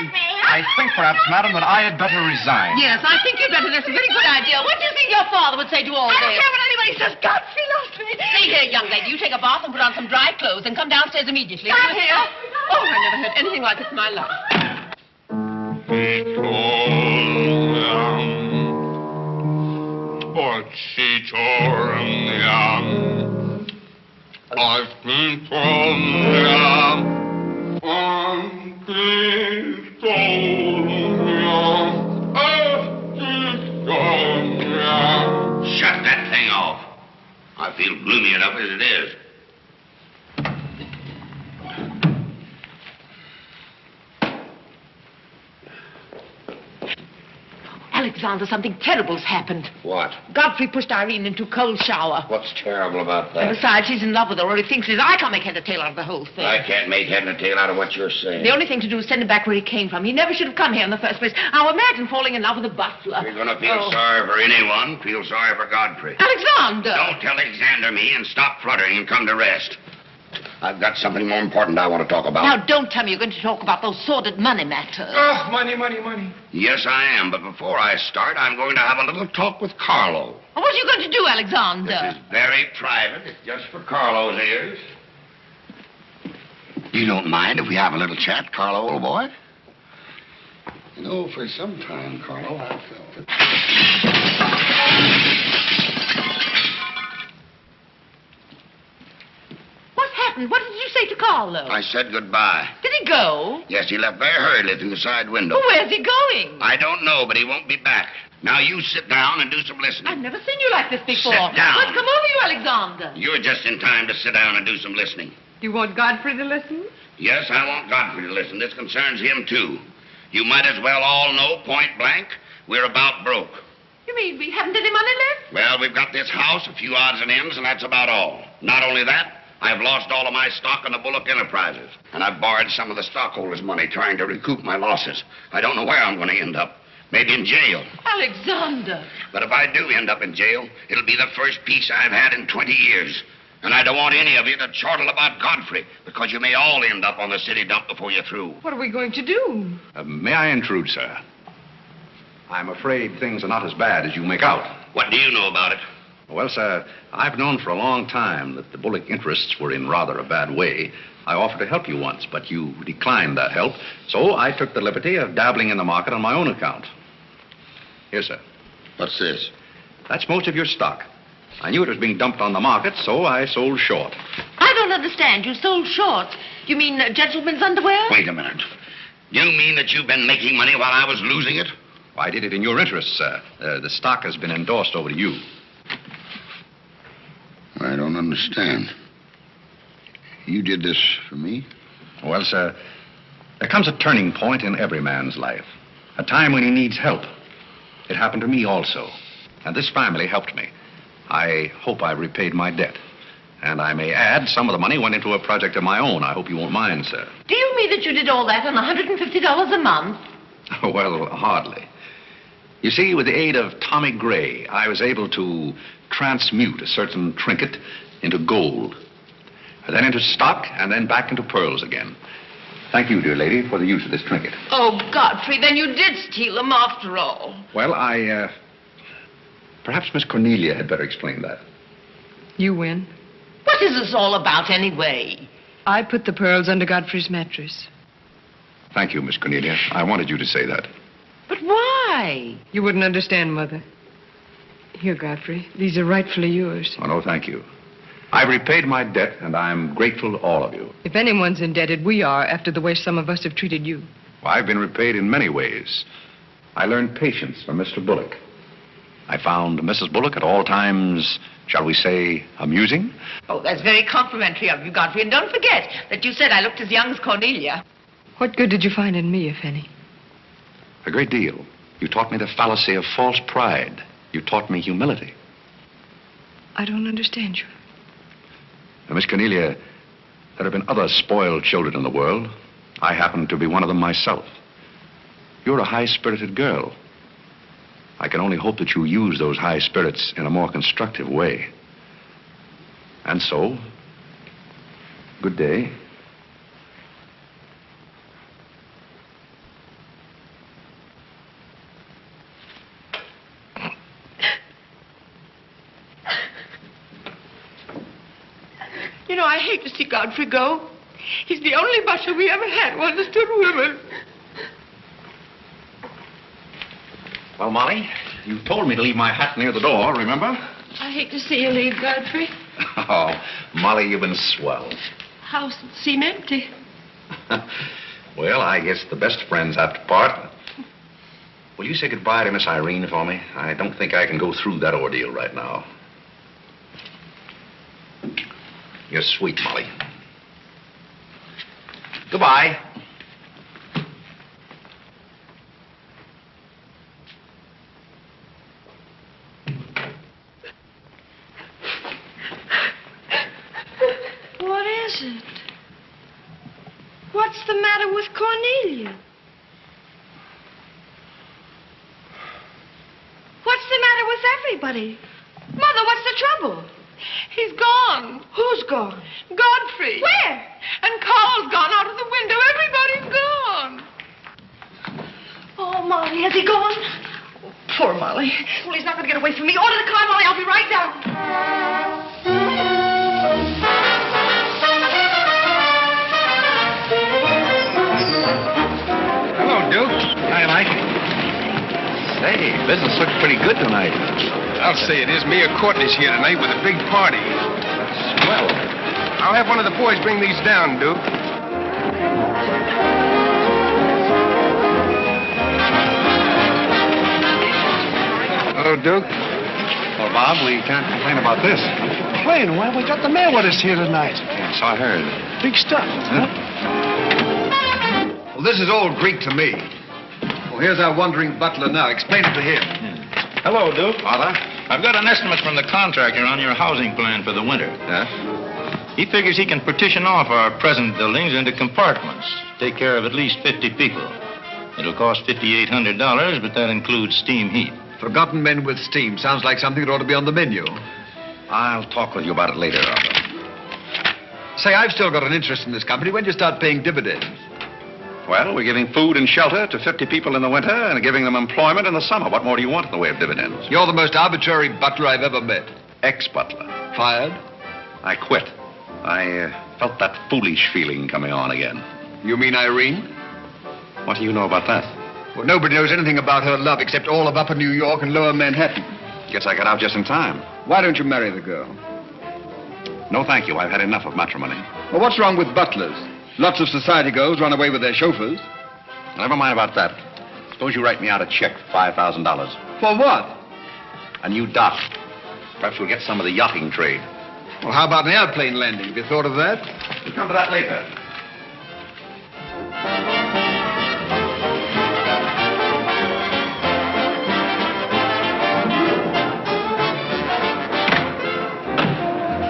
I think perhaps, madam, that I had better resign. Yes, I think you'd better. That's a very good idea. What do you think your father would say to all I this? don't care what anybody says. Godfrey loves me. See here, young lady, you take a bath and put on some dry clothes and come downstairs immediately. Do you hear? Oh, I never heard anything like this in my life. I've been told, Shut that thing off. I feel gloomy enough as it is. Alexander, something terrible's happened. What? Godfrey pushed Irene into a cold shower. What's terrible about And that? besides, he's in love with her, or he thinks he is. I can't make head or tail out of the whole thing. I can't make head and tail out of what you're saying. The only thing to do is send him back where he came from. He never should have come here in the first place. Now imagine falling in love with a butler. You're going to feel Oh. sorry for anyone. Feel sorry for Godfrey. Alexander! Don't tell Alexander me and stop fluttering and come to rest. I've got something more important I want to talk about. Now, don't tell me you're going to talk about those sordid money matters. Oh, money. Yes, I am. But before I start, I'm going to have a little talk with Carlo. What are you going to do, Alexander? This is very private. It's just for Carlo's ears. You don't mind if we have a little chat, Carlo, old boy? You know, for some time, Carlo, I've felt it. What happened? What did you say to Carlo? I said goodbye. Did he go? Yes, he left very hurriedly through the side window. Well, where's he going? I don't know, but he won't be back. Now, you sit down and do some listening. I've never seen you like this before. Sit down. What's come over you, Alexander? You're just in time to sit down and do some listening. You want Godfrey to listen? Yes, I want Godfrey to listen. This concerns him, too. You might as well all know, point blank, we're about broke. You mean we haven't any money left? Well, we've got this house, a few odds and ends, and that's about all. Not only that, I've lost all of my stock in the Bullock Enterprises, and I've borrowed some of the stockholders' money trying to recoup my losses. I don't know where I'm going to end up. Maybe in jail. Alexander. But if I do end up in jail, it'll be the first peace I've had in 20 years. And I don't want any of you to chortle about Godfrey, because you may all end up on the city dump before you're through. What are we going to do? May I intrude, sir? I'm afraid things are not as bad as you make out. What do you know about it? Well, sir, I've known for a long time that the Bullock interests were in rather a bad way. I offered to help you once, but you declined that help, so I took the liberty of dabbling in the market on my own account. Here, sir. What's this? That's most of your stock. I knew it was being dumped on the market, so I sold short. I don't understand. You sold short. You mean gentlemen's underwear? Wait a minute. You mean that you've been making money while I was losing it? I did it in your interest, sir. The stock has been endorsed over to you. I don't understand. You did this for me? Well, sir, there comes a turning point in every man's life. A time when he needs help. It happened to me also. And this family helped me. I hope I repaid my debt. And I may add, some of the money went into a project of my own. I hope you won't mind, sir. Do you mean that you did all that on $150 a month? Well, hardly. You see, with the aid of Tommy Gray, I was able to transmute a certain trinket into gold, and then into stock, and then back into pearls again. Thank you, dear lady, for the use of this trinket. Oh, Godfrey, then you did steal them after all. Well, perhaps Miss Cornelia had better explain that. You win. What is this all about, anyway? I put the pearls under Godfrey's mattress. Thank you, Miss Cornelia. I wanted you to say that. But why? You wouldn't understand, Mother. Here, Godfrey. These are rightfully yours. Oh, no, thank you. I've repaid my debt, and I'm grateful to all of you. If anyone's indebted, we are, after the way some of us have treated you. Well, I've been repaid in many ways. I learned patience from Mr. Bullock. I found Mrs. Bullock at all times shall we say, amusing? Oh, that's very complimentary of you, Godfrey. And don't forget that you said I looked as young as Cornelia. What good did you find in me, if any? A great deal. You taught me the fallacy of false pride. You taught me humility. I don't understand you. Now, Miss Cornelia, there have been other spoiled children in the world. I happen to be one of them myself. You're a high-spirited girl. I can only hope that you use those high spirits in a more constructive way. And so, good day. You know, I hate to see Godfrey go. He's the only butler we ever had who understood women. Well, Molly, you told me to leave my hat near the door, remember? I hate to see you leave, Godfrey. Oh, Molly, you've been swell. House seem empty. Well, I guess the best friends have to part. Will you say goodbye to Miss Irene for me? I don't think I can go through that ordeal right now. You're sweet, Molly. Goodbye. What is it? What's the matter with Cornelia? What's the matter with everybody? Mother, what's the trouble? He's gone. Who's gone? Godfrey. Where? And Carl's gone out of the window. Everybody's gone. Oh, Molly, has he gone? Oh, poor Molly. Well, he's not going to get away from me. Order the car, Molly. I'll be right down. Hello, Duke. Hi, Mike. Say, business looks pretty good tonight. I'll say it is. Mia Courtney's here tonight with a big party. Swell. I'll have one of the boys bring these down, Duke. Hello, Duke. Well, Bob, we can't complain about this. Complain? Why, we got the mayor with us here tonight. Yes, I heard. Big stuff. Huh? Well, this is all Greek to me. Well, here's our wandering butler now. Explain it to him. Hello, Duke. Father? I've got an estimate from the contractor on your housing plan for the winter. Yes? He figures he can partition off our present buildings into compartments, take care of at least 50 people. It'll cost $5,800, but that includes steam heat. Forgotten men with steam. Sounds like something that ought to be on the menu. I'll talk with you about it later, Arthur. Say, I've still got an interest in this company. When do you start paying dividends? Well, we're giving food and shelter to 50 people in the winter and giving them employment in the summer. What more do you want in the way of dividends? You're the most arbitrary butler I've ever met. Ex-butler. Fired? I quit. I felt that foolish feeling coming on again. You mean Irene? What do you know about that? Well, nobody knows anything about her love except all of Upper New York and Lower Manhattan. Guess I got out just in time. Why don't you marry the girl? No, thank you. I've had enough of matrimony. Well, what's wrong with butlers? Lots of society girls run away with their chauffeurs. Never mind about that. Suppose you write me out a check for $5,000. For what? A new dock. Perhaps we'll get some of the yachting trade. Well, how about an airplane landing? Have you thought of that? We'll come to that later.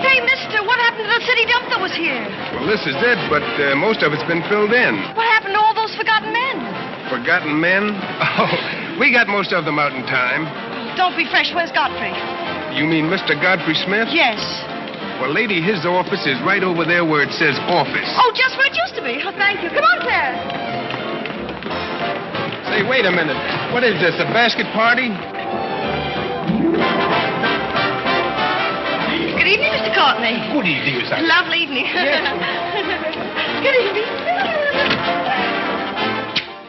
Hey, mister, what happened to the city dump that was here? Well, this is it, but most of it's been filled in. What happened to all those forgotten men? Forgotten men? Oh, we got most of them out in time. Don't be fresh. Where's Godfrey? You mean Mr. Godfrey Smith? Yes. Well, lady, his office is right over there where it says office. Oh, just where it used to be. Oh, thank you. Come on, Claire. Say, wait a minute. What is this, a basket party? Good evening, Mr. Courtney. Good evening, Miss Irene. Lovely evening. Good evening.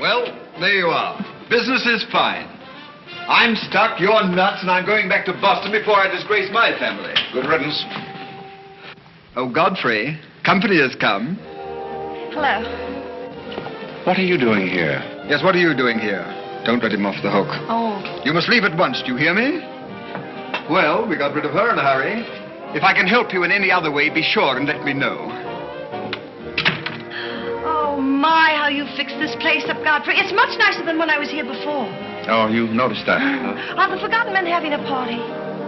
Well, there you are. Business is fine. I'm stuck, you're nuts, and I'm going back to Boston before I disgrace my family. Good riddance. Oh, Godfrey, company has come. Hello. What are you doing here? Yes, what are you doing here? Don't let him off the hook. Oh. You must leave at once, do you hear me? Well, we got rid of her in a hurry. If I can help you in any other way, be sure and let me know. Oh, my, how you fixed this place up, Godfrey. It's much nicer than when I was here before. Oh, you've noticed that. Are the Forgotten Men having a party?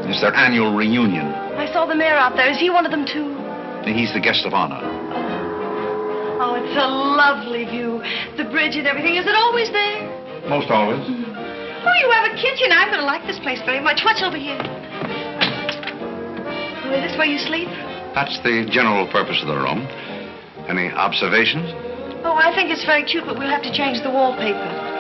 It's their annual reunion. I saw the mayor out there. Is he one of them, too? He's the guest of honor. Oh, it's a lovely view. The bridge and everything. Is it always there? Most always. Oh, you have a kitchen. I'm going to like this place very much. What's over here? Oh, is this where you sleep? That's the general purpose of the room. Any observations? Oh, I think it's very cute, but we'll have to change the wallpaper.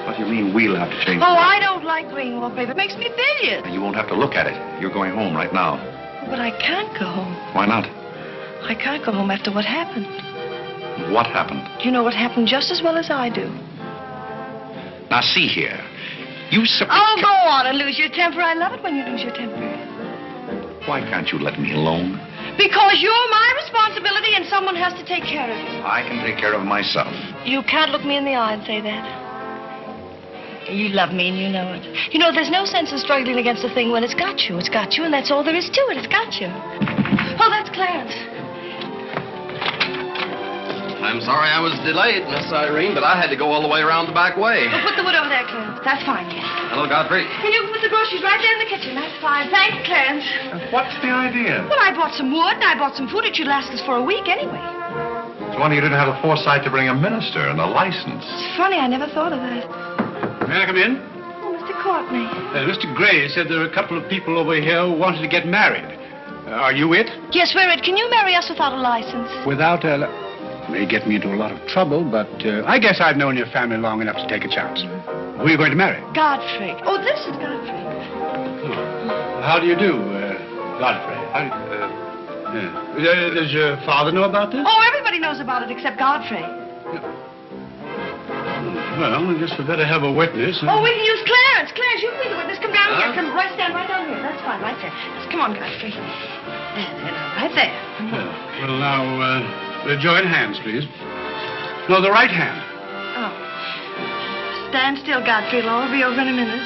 What do you mean we'll have to change Oh, I don't like green wallpaper. It makes me bilious. You won't have to look at it. You're going home right now. But I can't go home. Why not? I can't go home after what happened. What happened? You know what happened just as well as I do. Now, see here. You simply... Oh, go on and lose your temper. I love it when you lose your temper. Why can't you let me alone? Because you're my responsibility and someone has to take care of you. I can take care of myself. You can't look me in the eye and say that. You love me and you know it. You know, there's no sense in struggling against a thing when it's got you. It's got you, and that's all there is to it. It's got you. Oh, that's Clarence. I'm sorry I was delayed, Miss Irene, but I had to go all the way around the back way. Well, put the wood over there, Clarence. That's fine, yes. Hello, Godfrey. And you can put the groceries right there in the kitchen. That's fine. Thanks, Clarence. What's the idea? Well, I bought some wood, and I bought some food. It should last us for a week anyway. It's wonder you didn't have the foresight to bring a minister and a license. It's funny, I never thought of that. May I come in? Oh, Mr. Courtney. Mr. Gray said there are a couple of people over here who wanted to get married. Are you it? Yes, we're it. Can you marry us without a license? Without a... May get me into a lot of trouble, but I guess I've known your family long enough to take a chance. Who are you going to marry? Godfrey. Oh, this is Godfrey. How do you do, Godfrey? Does your father know about this? Oh, everybody knows about it except Godfrey. Well, I guess we better have a witness. Oh, we can use Clarence. Clarence, you can be the witness. Come down here. Come right, stand right down here. That's fine, right there. Just come on, Godfrey. There, right there. Well, now, join hands, please. No, the right hand. Oh. Stand still, Godfrey. It'll all be over in a minute.